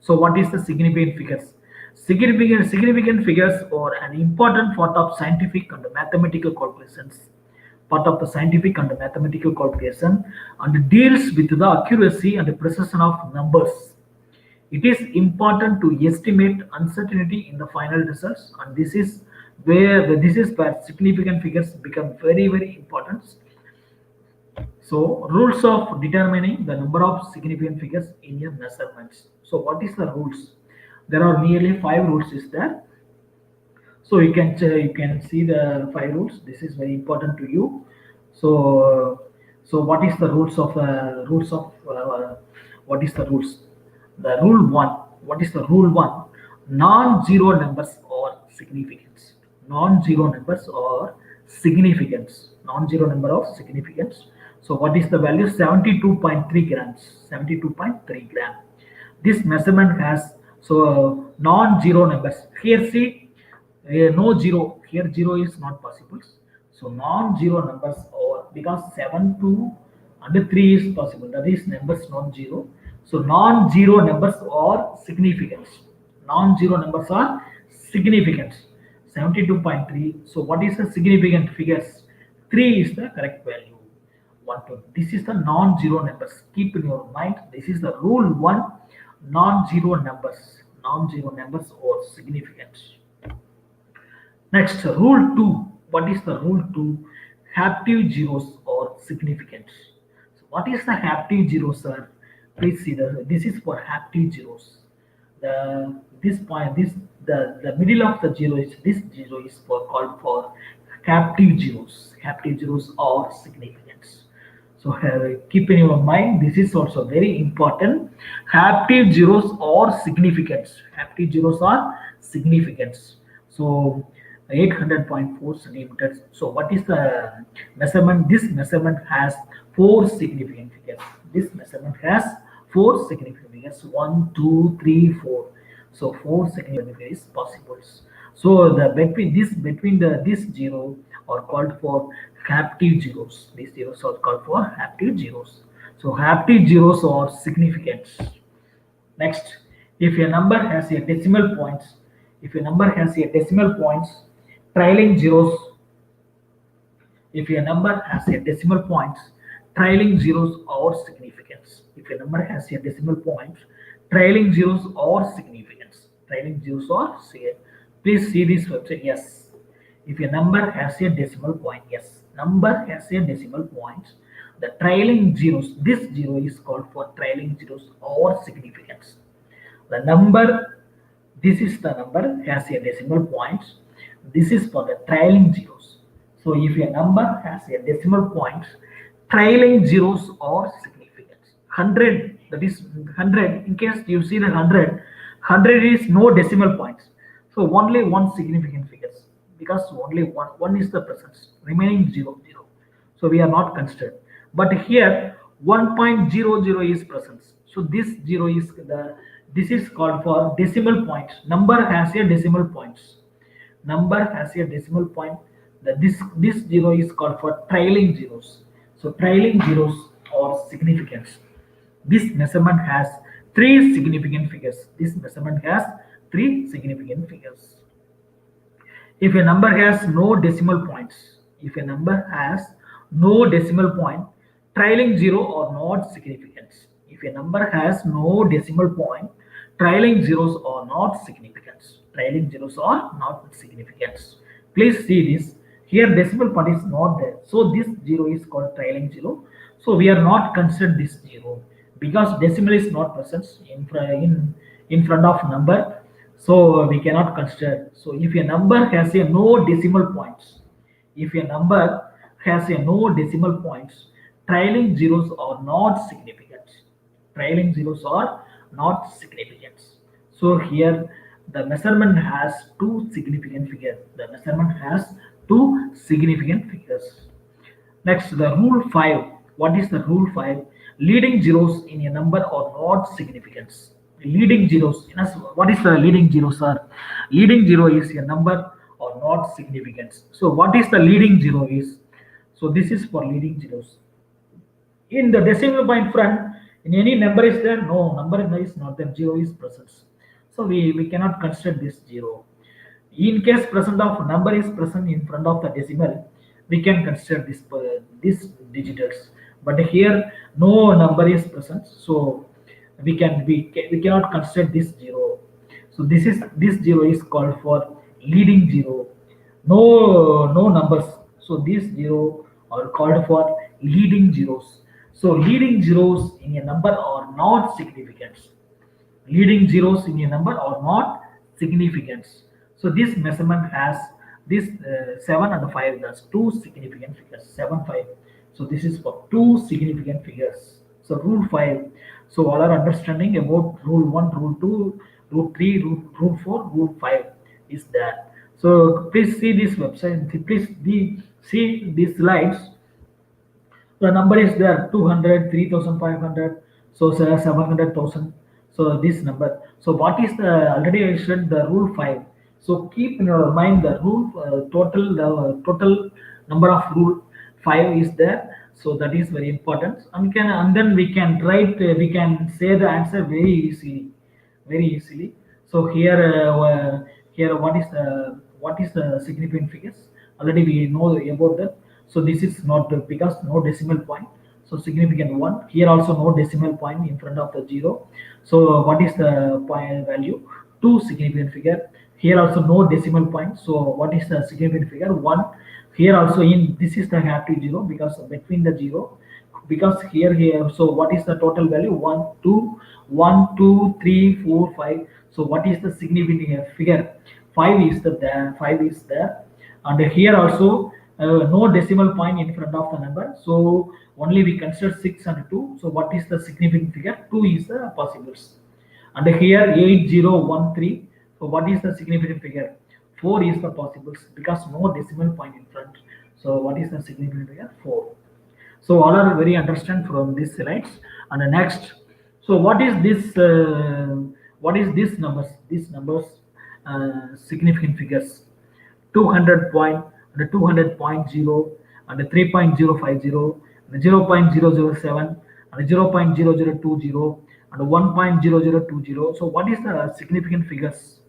So what is the significant figures? Significant figures are an important part of scientific and mathematical calculations. Part of the scientific and mathematical calculation, and deals with the accuracy and the precision of numbers. It is important to estimate uncertainty in the final results, and this is where significant figures become very, very important. So rules of determining the number of significant figures in your measurements. So what is the rules? There are nearly 5 rules is there. So you can see the 5 rules. This is very important to you. So what is the rules of what is the rules? The rule 1. What is the rule 1? Non-zero numbers or significance. Non-zero numbers or significance. Non-zero number of significance. So what is the value? 72.3 grams. 72.3 gram. This measurement has non-zero numbers. Here see no zero. Here zero is not possible. So non-zero numbers or because 7, 2 and 3 is possible. That is numbers non-zero. So non-zero numbers or significance. Non-zero numbers are significance. 72.3. So what is the significant figures? 3 is the correct value. 1, 2. This is the non-zero numbers. Keep in your mind. This is the rule 1. Non-zero numbers. Non-zero numbers or significance. Next, rule 2. What is the rule 2? Haptive zeros or significance. So what is the haptive zeros, sir? Please see this is for haptive zeros. the this point, the middle of the zero is this zero is called for captive zeros. Captive zeros are significance. So keep in your mind, this is also very important. Captive zeros are significance. Captive zeros are significance. So 800.4 centimeters. So what is the measurement? This measurement has four significant figures. This measurement has four significant figures. 1, 2, 3, 4. So four significant figures possible. So the between this zero are called for captive zeros. These zeros are called for captive zeros. So captive zeros are significant. Next, if a number has a decimal points, trailing zeros. If a number has a decimal points, trailing zeros are significance. If a number has a decimal point, trailing zeros are significance. Trailing zeros are say. Please see this website. Yes. If a number has a decimal point, yes. Number has a decimal point. The trailing zeros, this zero is called for trailing zeros or significance. The number, this is the number has a decimal point. This is for the trailing zeros. So if a number has a decimal point, trailing zeros are significant. 100, that is 100, in case you see the 100 is no decimal points. So only one significant figures, because only one is the presence, remaining 0. So we are not considered. But here 1.00 is presence. So this 0 is this is called for decimal point. Number has a decimal points. Number has a decimal point. This 0 is called for trailing zeros. So trailing zeros are significance. This measurement has three significant figures. This measurement has three significant figures. If a number has no decimal points, trailing zero are not significant. If a number has no decimal point, trailing zeros are not significant. Trailing zeros are not significant. Please see this. Here decimal point is not there. So this 0 is called trailing zero. So we are not considered this 0 because decimal is not present in front of number. So we cannot consider. So if a number has a no decimal points, trailing zeros are not significant. Trailing zeros are not significant. So here the measurement has two significant figures. Next, the rule 5. What is the rule 5? Leading zeros in a number are not significant. Leading zeros. What is the leading zero, sir? Leading zero is a number or not significant. So what is the leading zero is? So this is for leading zeros. In the decimal point front, in any number is there? No, number is not there. 0 is present. So we cannot consider this 0. In case present of number is present in front of the decimal, we can consider this digitals. But here no number is present, so we cannot consider this 0. So this 0 is called for leading 0. No numbers. So these 0 are called for leading zeros. So leading zeros in a number are not significant. Leading zeros in a number are not significant. So this measurement has this 7 and 5. That's two significant figures. 7, 5. So this is for two significant figures. So rule 5. So all our understanding about rule 1, rule 2, rule 3, rule 4, rule 5 is there. So please see this website. Please see these slides. The number is there 200, 3,500, so 700,000. So this number. So what is the already I said the rule 5. So keep in your mind the rule total number of rule 5 is there. So that is very important. And then we can write. We can say the answer very easily. So here what is the significant figures? Already we know about that. So this is not because no decimal point. So significant 1. Here also no decimal point in front of the 0. So what is the point value? 2 significant figure. Here also no decimal point. So what is the significant figure? 1. Here also this is the captive 0 because between the 0. Because here. So what is the total value? 1, 2, 1, 2, 3, 4, 5. So what is the significant figure? 5 is there. 5 is there, and here also no decimal point in front of the number. So only we consider 6 and 2. So what is the significant figure? 2 is the possibles. And here 8013. So what is the significant figure? 4 is the possibles because no decimal point in front. So what is the significant figure? 4. So all are very understand from these slides. And the next, so what is this? What is this numbers? These numbers significant figures: 200 point, and 200.0, and 3.050, and 0.007, and 0.0020, and 1.0020. So what is the significant figures?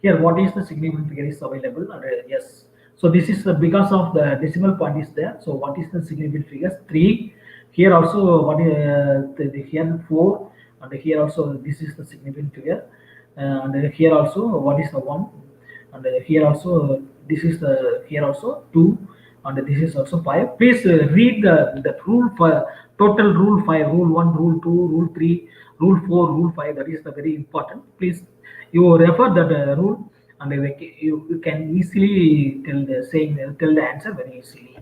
Here what is the significant figure is available, yes. So this is because of the decimal point is there. So what is the significant figures? 3. Here also what is here 4, and here also this is the significant figure, and here also what is the 1, and here also this is the here also 2, and this is also 5. Please read the rule for total: rule 5, rule 1, rule 2, rule 3, rule 4, rule 5. That is the very important. Please you refer that rule, and you can easily tell the answer very easily.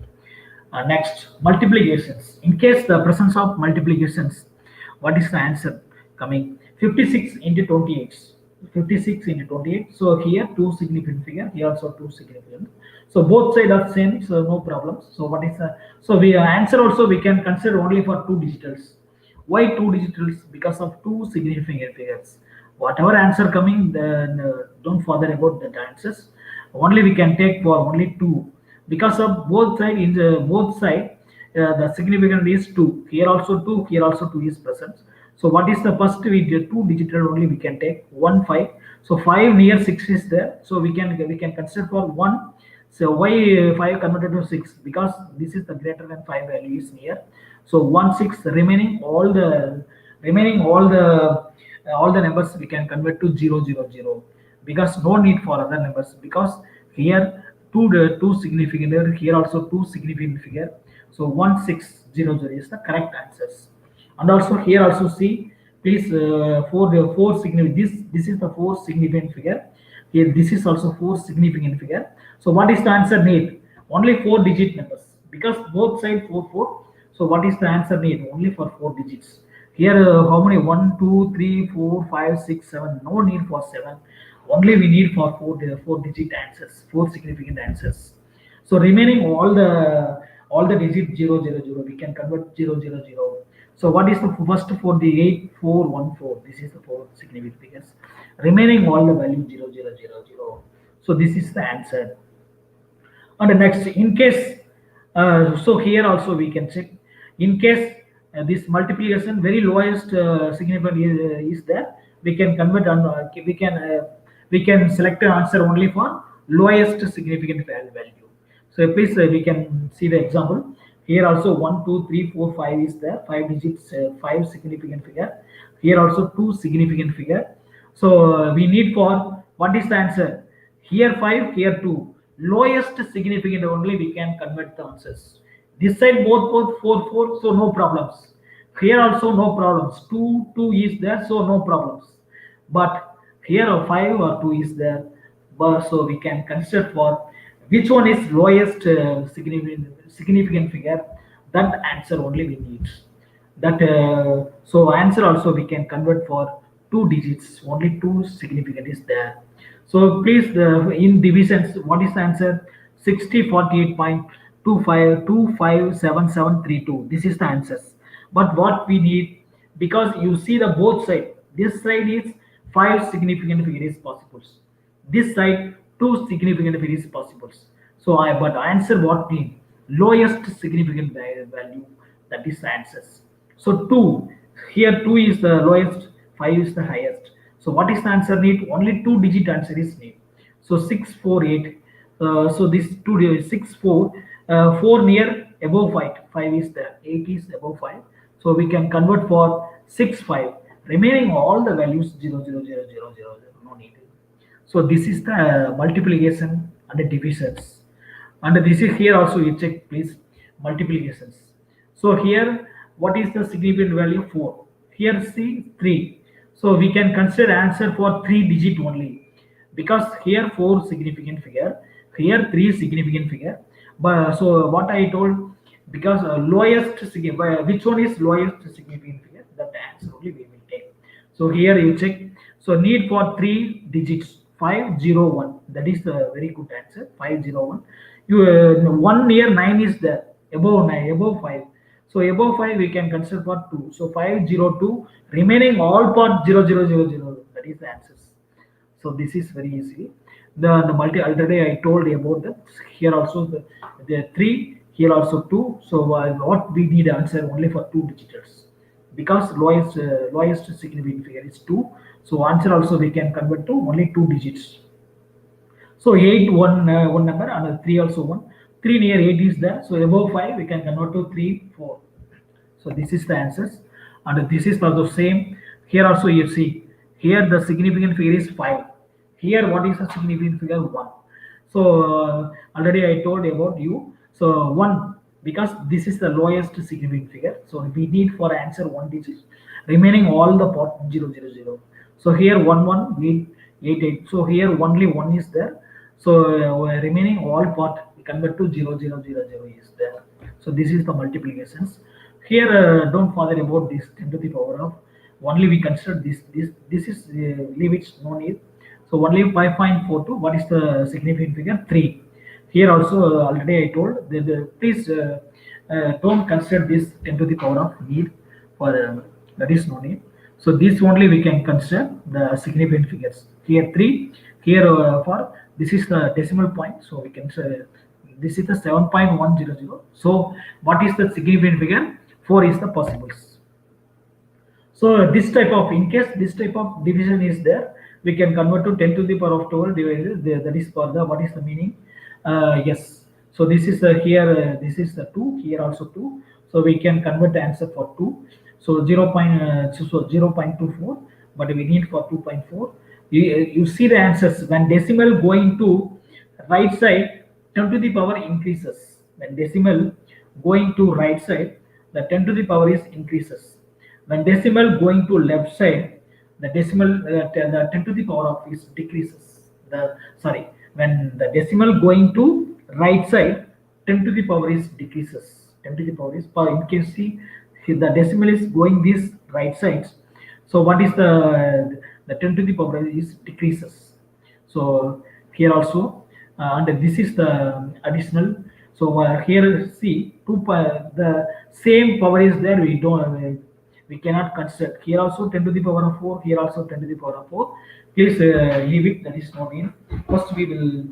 Next, multiplications. In case the presence of multiplications, what is the answer coming? 56 into 28. 56 into 28. So here 2 significant figure, here also 2 significant. So both sides are same, so no problems. So what is the, so we answer also we can consider only for 2 digitals. Why 2 digitals? Because of 2 significant figures. Whatever answer coming, then don't bother about the answers. Only we can take for only 2, because of both side. In the both side, the significant is 2. Here also 2. Here also 2 is present. So what is the first? We get 2 digital only we can take 1 5. So 5 near 6 is there. So we can consider for 1. So why 5 converted to 6? Because this is the greater than 5 value is near. So 1 6 remaining all the numbers we can convert to 0 0 0, because no need for other numbers, because here 2 significant, here also 2 significant figure. So 1 6 0 0 is the correct answers. And also here also see, please, for the 4 significant, this is the 4 significant figure. Here this is also 4 significant figure. So what is the answer need? Only 4 digit numbers, because both sides 4 4. So what is the answer need? Only for 4 digits. Here how many? 1 2 3 4 5 6 7. No need for 7. Only we need for 4 digit answers, 4 significant answers. So remaining all the digit 0 0 0 we can convert 0 0 0. So what is the first for the 8 4 1 4? This is the 4 significant figures. Remaining all the value 0 0 0 0. So this is the answer. And the next, in case so here also we can check, in case this multiplication very lowest significant is there, we can convert on we can select an answer only for lowest significant value. So please we can see the example. Here also 1 2 3 4 5 is there, 5 digits, 5 significant figure. Here also 2 significant figure. So we need for, what is the answer? Here 5, here 2. Lowest significant only we can convert the answers. This side both 4 4, so no problems. Here also no problems. 2 is there, so no problems. But here 5 or 2 is there, but so we can consider for which one is lowest significant figure. That answer only we need. That so answer also we can convert for 2 digits. Only 2 significant is there. So please in divisions, what is the answer? 6048.25257732. This is the answers. But what we need, because you see the both side. This side is 5 significant figures possible. This side 2 significant figures possible. So but answer what mean? Lowest significant value. That is the answers. So 2, here 2 is the lowest, 5 is the highest. So what is the answer need? Only 2 digit answer is need. So 648. So this 2 6 4 4 near above 5. 5 is there. 8 is above 5. So we can convert for 6 5. Remaining all the values 0 0 0 0 0 0. No need. So this is the multiplication and the divisions. And this is here also you check please, multiplications. So here what is the significant value? 4. here see 3. So we can consider answer for 3 digit only, because here 4 significant figure, here 3 significant figure. But so what I told, because which one is lowest significant figure, that answer only we will take. So here you check. So need for 3 digits 501. That is the very good answer. 501. You 1 near 9 is there, above 9, above 5. So above 5 we can consider for 2. So 502. Remaining all part 0000. That is the answers. So this is very easy. The multi already I told you about that. Here also the 3. Here also 2. So what we need answer only for 2 digits, because lowest significant figure is 2. So answer also we can convert to only 2 digits. So 8 one number, and 3 also 1. 3 near 8 is there. So above 5 we can convert to 3 4. So this is the answers, and this is also same. Here also you see, here the significant figure is 5. Here what is the significant figure? 1. So already I told about you. So 1, because this is the lowest significant figure. So we need for answer 1 digit. Remaining all the part 000. So here 1 1 we 8 8. So here only 1 is there. So remaining all part we convert to 0000 is there. So this is the multiplications. Here don't bother about this 10 to the power of. Only we consider this is leave it no need. So only 5.42. What is the significant figure? 3. Here also already I told please don't consider this 10 to the power of need for that is no need. So this only we can consider the significant figures. Here 3. Here for this is the decimal point. So we can say this is the 7.100. So what is the significant figure? 4 is the possibles. So this type of, in case this type of division is there, we can convert to 10 to the power of 12 divided. That is for the, what is the meaning? Yes. So this is here. This is the 2. Here also 2. So we can convert the answer for 2. So 0.24. But we need for 2.4. You see the answers when decimal going to right side, 10 to the power increases. When decimal going to right side, the 10 to the power is increases. When decimal going to left side, the decimal the 10 to the power of is decreases. When the decimal going to right side, 10 to the power is decreases. 10 to the power is in case see the decimal is going this right sides. So what is the 10 to the power is decreases. So here also and this is the additional. So here see the same power is there. We cannot consider. Here also 10 to the power of 4. Here also 10 to the power of 4. Please leave it. That is not in. First we will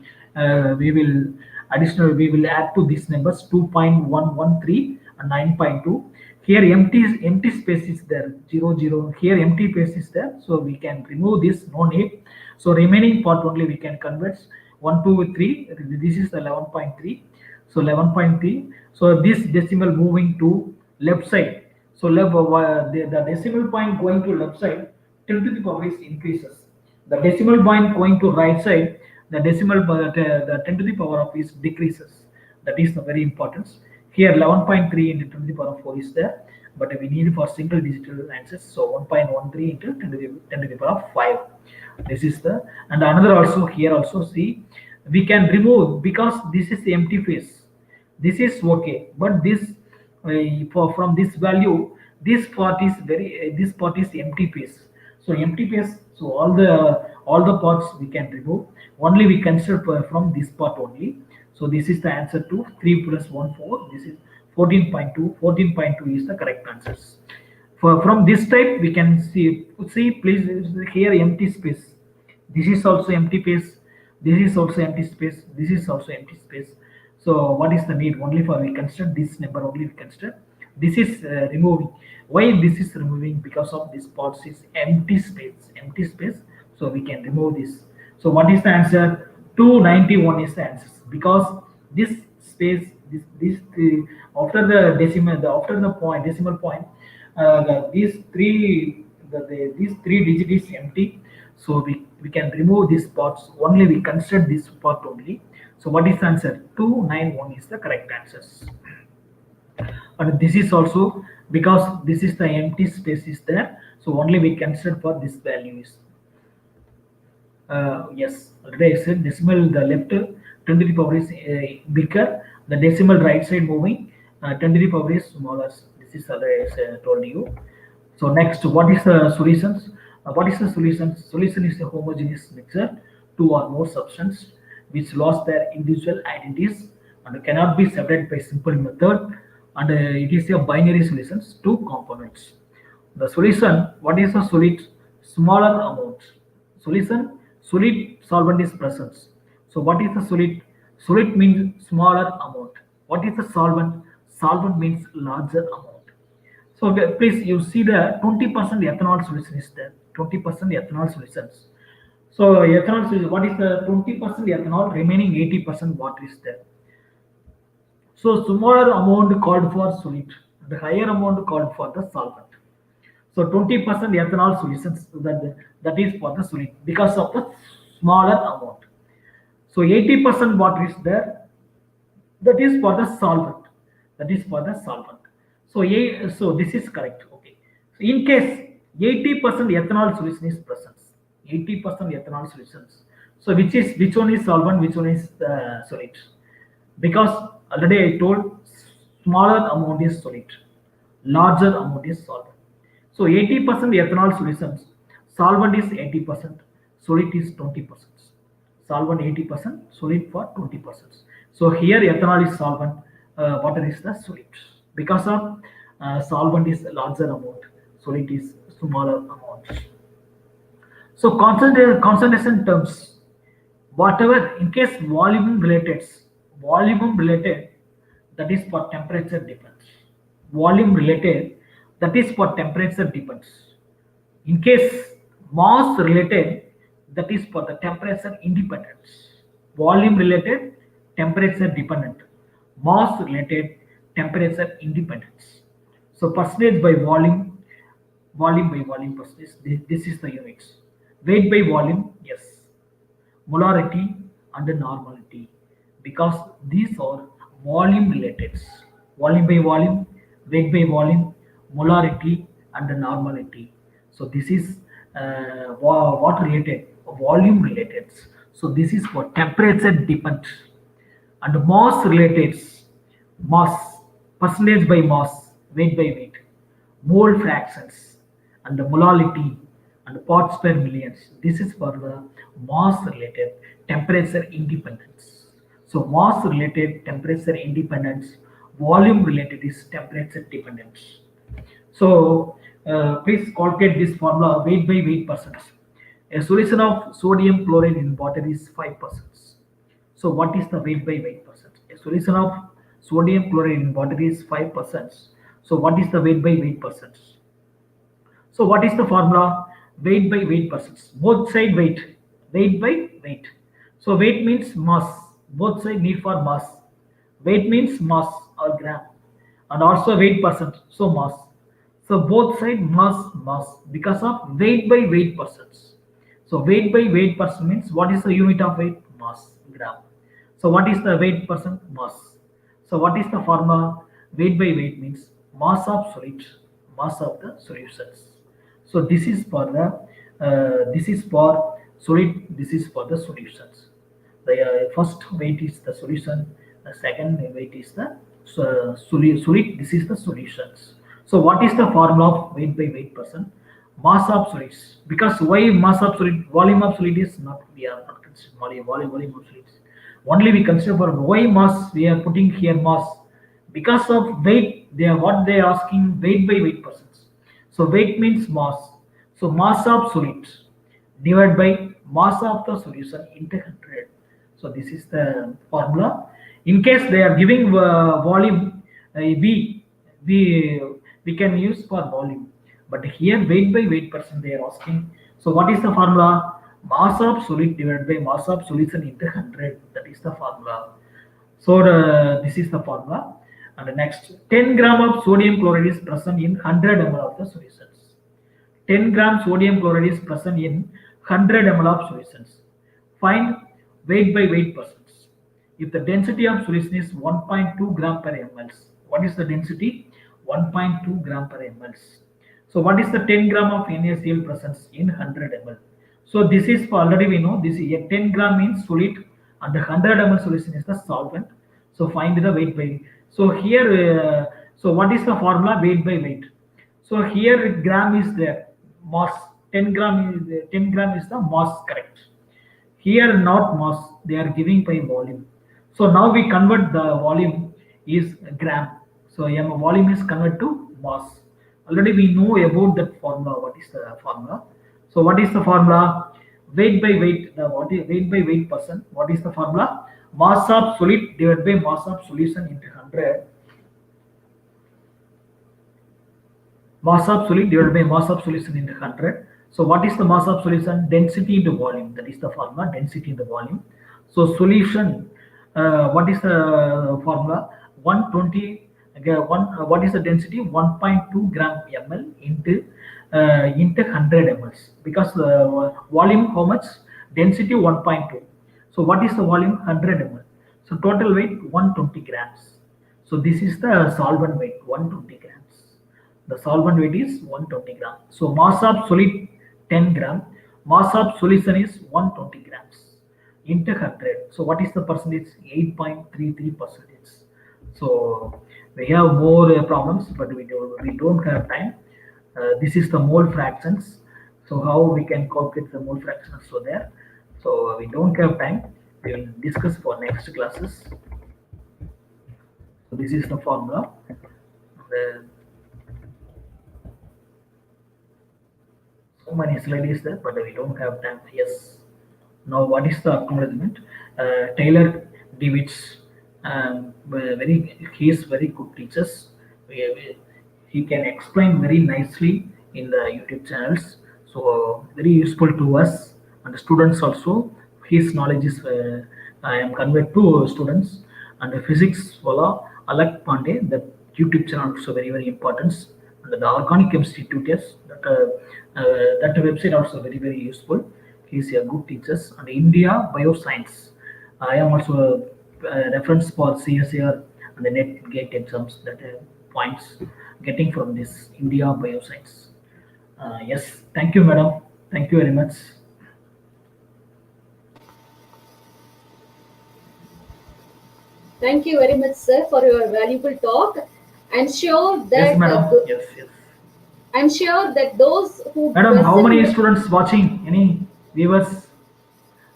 additional. We will add to these numbers 2.113 and 9.2. Here empty space is there 0. Here empty space is there. So we can remove this. No need. So remaining part only we can convert 1 2 3. This is the 11.3. So 11.3. So this decimal moving to left side. So the decimal point going to left side, 10 to the power is increases. The decimal point going to right side, the decimal the 10 to the power of is decreases. That is the very important. Here 11.3 into 10 to the power of 4 is there, but we need for single digital answers. So 1.13 into 10 to the power of 5. This is the, and another also here also see we can remove, because this is the empty face. This is okay, but this from this value, this part is this part is empty space. So empty space. So all the parts we can remove. Only we consider from this part only. So this is the answer to 3 plus 1 4. This is 14.2. 14.2 is the correct answers. From this type we can see please here empty space. This is also empty space. This is also empty space. This is also empty space. So what is the need? Only for we consider this number only we consider. This is removing. Why this is removing? Because of this part is empty space. Empty space. So we can remove this. So what is the answer? 291 is the answer, because this space this after the decimal decimal point these three digit is empty. So we can remove these parts. Only we consider this part only. So what is the answer? 291 is the correct answers. And this is also because this is the empty space is there, so only we consider for this value is yes, already I said decimal the left 10 to the power is bigger, the decimal right side moving 10 to the power is smaller. This is already I told you. So next, what is the solutions? What is the solution? Solution is a homogeneous mixture, two or more substances which lost their individual identities and cannot be separated by simple method, and it is a binary solutions, two components. The solution, what is the solid? Smaller amount. Solution, solid solvent is present. So what is the solid? Solid means smaller amount. What is the solvent? Solvent means larger amount. So please you see the 20% ethanol solution is there. 20% ethanol solutions. So ethanol solution, what is the 20% ethanol? Remaining 80% water is there. So smaller amount called for solid, the higher amount called for the solvent. So 20% ethanol solutions that is for the solid because of the smaller amount. So 80% water is there, that is for the solvent. That is for the solvent. So so this is correct. Okay. So in case 80% ethanol solution is present, 80% ethanol solutions. So which one is solvent, which one is solid? Because already I told smaller amount is solid, larger amount is solvent. So 80% ethanol solutions, solvent is 80%, solid is 20%. Solvent 80%, solid for 20%. So here ethanol is solvent, water is the solid. Because of solvent is larger amount, solid is smaller amount. So concentration terms, whatever in case volume related, that is for temperature depends. Volume related, that is for temperature depends. In case mass related, that is for the temperature independence. Volume related, temperature dependent. Mass related, temperature independence. So percentage by volume, volume by volume percentage. This is the units. Weight by volume, yes. Molarity and normality, because these are volume related. Volume by volume, weight by volume, molarity and normality. So this is what related? Volume related. So this is for temperature dependent. And mass related, mass, percentage by mass, weight by weight, mole fractions, and the molality and parts per millions. This is for the mass related temperature independence. So mass related temperature independence, volume related is temperature dependence. So please calculate this formula, weight by weight percent. A solution of sodium chloride in water is 5%. So what is the weight by weight percent? A solution of sodium chloride in water is 5%. So what is the weight by weight percent? So what is the formula? Weight by weight percent. Both side weight. Weight by weight. So weight means mass. Both side need for mass. Weight means mass or gram. And also weight percent. So mass. So both side mass because of weight by weight percent. So weight by weight percent means what is the unit of weight? Mass, gram. So what is the weight percent? Mass. So what is the formula? Weight by weight means mass of solid, mass of the solutions. So this is for the this is for solid, this is for the solutions. The first weight is the solution, the second weight is the solid, this is the solutions. So what is the formula of weight by weight percent? Mass of solids. Because why mass of solid? Volume of solid is not, we are not considering volume of solids. Only we consider for why mass, we are putting here mass. Because of weight, they are what they are asking, weight by weight percent. So weight means mass. So mass of solids divided by mass of the solution into 100. So this is the formula. In case they are giving volume, we can use for volume. But here weight by weight percent they are asking. So what is the formula? Mass of solid divided by mass of solution into 100. That is the formula. So this is the formula. And the next, 10 gram of sodium chloride is present in 100 ml of the solutions. 10 gram sodium chloride is present in 100 ml of solutions. Find weight by weight percent. If the density of solution is 1.2 gram per ml, what is the density? 1.2 gram per ml. So what is the 10 gram of NaCl presence in 100 ml? So this is for already we know this is a 10 gram means solid and the 100 ml solution is the solvent. So find the weight by. So here, so what is the formula? Weight by weight. So here gram is there, mass. 10 gram is the mass, correct. Here not mass, they are giving by volume. So now we convert the volume is gram. So volume is converted to mass. Already we know about that formula. What is the formula? So what is the formula? Weight by weight. The what is weight by weight percent? What is the formula? Mass of solid divided by mass of solution into 100. Mass of solid divided by mass of solution into 100. So what is the mass of solution? Density into volume. That is the formula, density into volume. So solution, what is the formula? 120, what is the density? 1.2 gram ml into 100 ml. Because volume how much? Density 1.2. So what is the volume? 100 ml. So total weight 120 grams. So this is the solvent weight, 120 grams. The solvent weight is 120 gram. So mass of solid 10 gram, mass of solution is 120 grams into 100. So what is the percentage? 8.33 percentage. So we have more problems, but we don't have time. This is the mole fractions. So how we can calculate the mole fractions? So there. So we don't have time. We will discuss for next classes. So this is the formula. So many slides there, but we don't have time. Yes. Now, what is the acknowledgement? Taylor Davids, he is very good teachers. He can explain very nicely in the YouTube channels. So very useful to us and the students also. His knowledge is I am conveyed to students. And the physics wala Alak Pandey, the YouTube channel also very important. And the organic chemistry tutors that website also very useful. He is a good teacher. And India Bioscience. I am also a reference for CSR and the net gate exams that points getting from this India Bioscience. Yes, thank you, madam. Thank you very much. Thank you very much, sir, for your valuable talk. I'm sure that Yes, madam. Yes. I'm sure that those who Madam, how many students watching? Any viewers?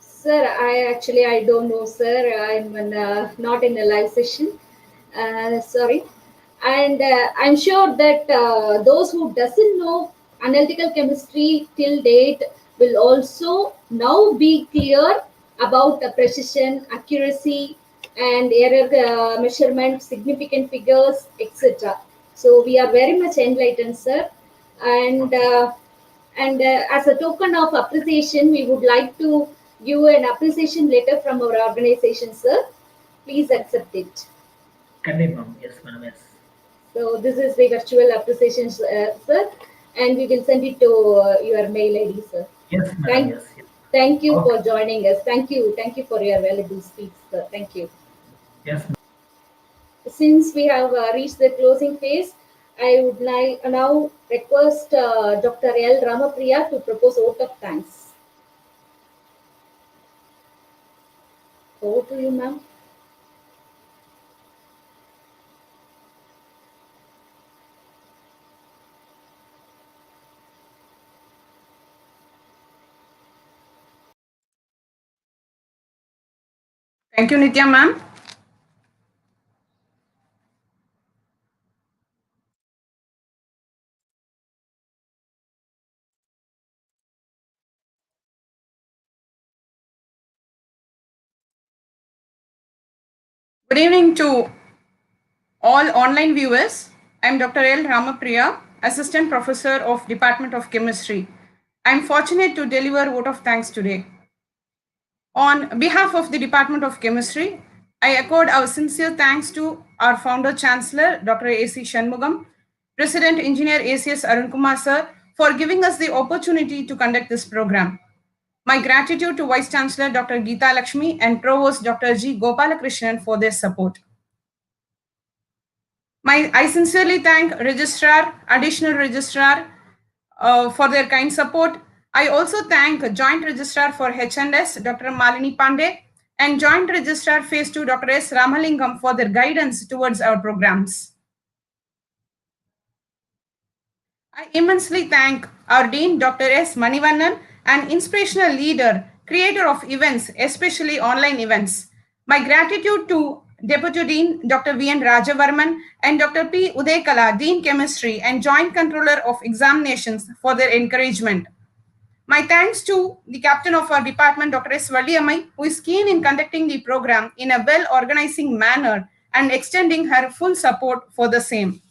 Sir, I don't know, sir. I'm not in a live session. Sorry. And I'm sure that those who doesn't know analytical chemistry till date will also now be clear about the precision, accuracy, and error measurement, significant figures, etc. So we are very much enlightened, sir. And as a token of appreciation, we would like to give an appreciation letter from our organization, sir. Please accept it. Yes, madam. Yes. So this is the virtual appreciation, sir, and we will send it to your mail ID, sir. Yes, madam. Yes. Thank you for joining us. Thank you for your valuable speech, sir. Thank you. Yes. Since we have reached the closing phase, I would now request Dr. L. Ramapriya to propose vote of thanks. Over to you, ma'am. Thank you, Nitya ma'am. Good evening to all online viewers. I am Dr. L. Ramapriya, Assistant Professor of Department of Chemistry. I am fortunate to deliver vote of thanks today. On behalf of the Department of Chemistry, I accord our sincere thanks to our Founder Chancellor, Dr. A.C. Shanmugam, President Engineer A.C.S. Arun Kumar Sir, for giving us the opportunity to conduct this program. My gratitude to Vice Chancellor Dr. Geeta Lakshmi and Provost Dr. G. Gopalakrishnan for their support. I sincerely thank Registrar, Additional Registrar for their kind support. I also thank Joint Registrar for H&S, Dr. Malini Pandey, and Joint Registrar Phase 2, Dr. S. Ramalingam, for their guidance towards our programs. I immensely thank our Dean, Dr. S. Manivannan, an inspirational leader, creator of events, especially online events. My gratitude to Deputy Dean, Dr. V. N. Rajavarman, and Dr. P. Udaykala, Dean Chemistry and Joint Controller of Examinations, for their encouragement. My thanks to the captain of our department, Dr. S. Valliyamai, who is keen in conducting the program in a well-organizing manner and extending her full support for the same.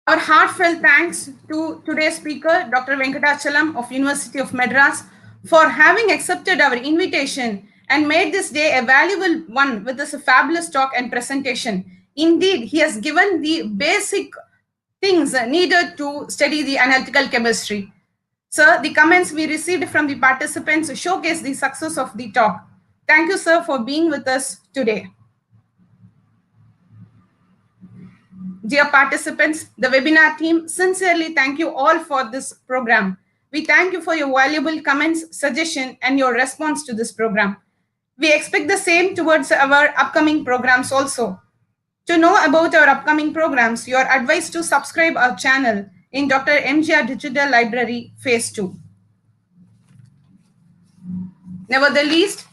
Our heartfelt thanks to today's speaker, Dr. Venkatachalam of University of Madras, for having accepted our invitation and made this day a valuable one with this fabulous talk and presentation. Indeed, he has given the basic things needed to study the analytical chemistry. Sir, the comments we received from the participants showcase the success of the talk. Thank you, sir, for being with us today. Dear participants, the webinar team sincerely thank you all for this program. We thank you for your valuable comments, suggestion, and your response to this program. We expect the same towards our upcoming programs also. To know about our upcoming programs, you are advised to subscribe our channel in Dr. MGR Digital Library Phase 2. Nevertheless,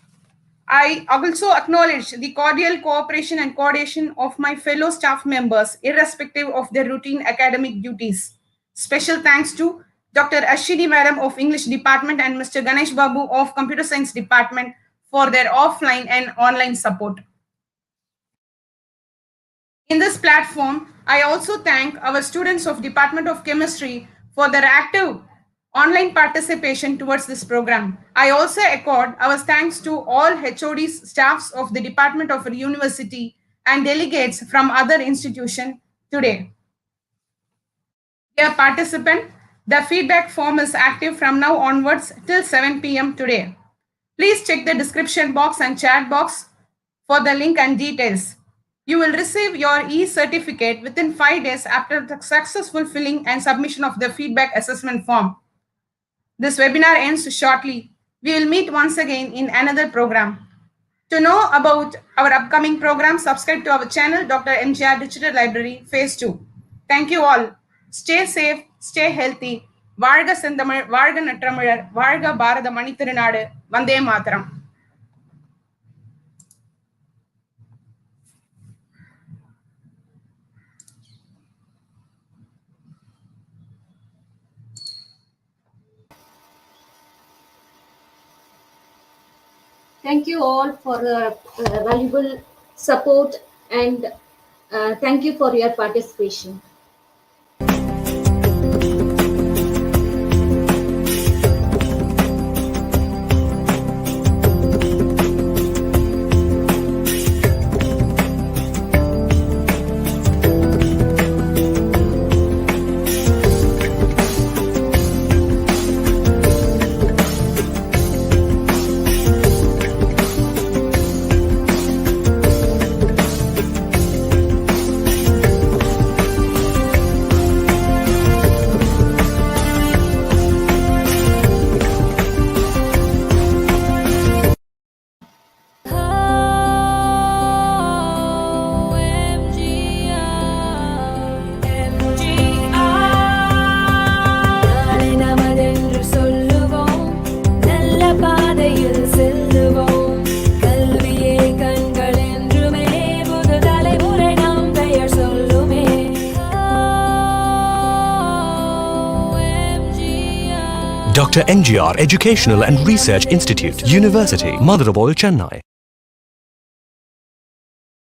I also acknowledge the cordial cooperation and coordination of my fellow staff members, irrespective of their routine academic duties. Special thanks to Dr. Ashwini Madam of English Department and Mr. Ganesh Babu of Computer Science Department for their offline and online support. In this platform, I also thank our students of Department of Chemistry for their active online participation towards this program. I also accord our thanks to all HODs, staffs of the Department of University, and delegates from other institutions today. Dear participant, the feedback form is active from now onwards till 7 p.m. today. Please check the description box and chat box for the link and details. You will receive your e-certificate within 5 days after the successful filling and submission of the feedback assessment form. This webinar ends shortly. We will meet once again in another program. To know about our upcoming program, subscribe to our channel, Dr. MGR Digital Library Phase 2. Thank you all. Stay safe, stay healthy. Varga Sendamil, Varga Natramilar, Varga Bharata Mani Tirunadu, Vande Mataram. Thank you all for the valuable support and thank you for your participation. Dr.MGR Educational and Research Institute, University, Madras, Chennai.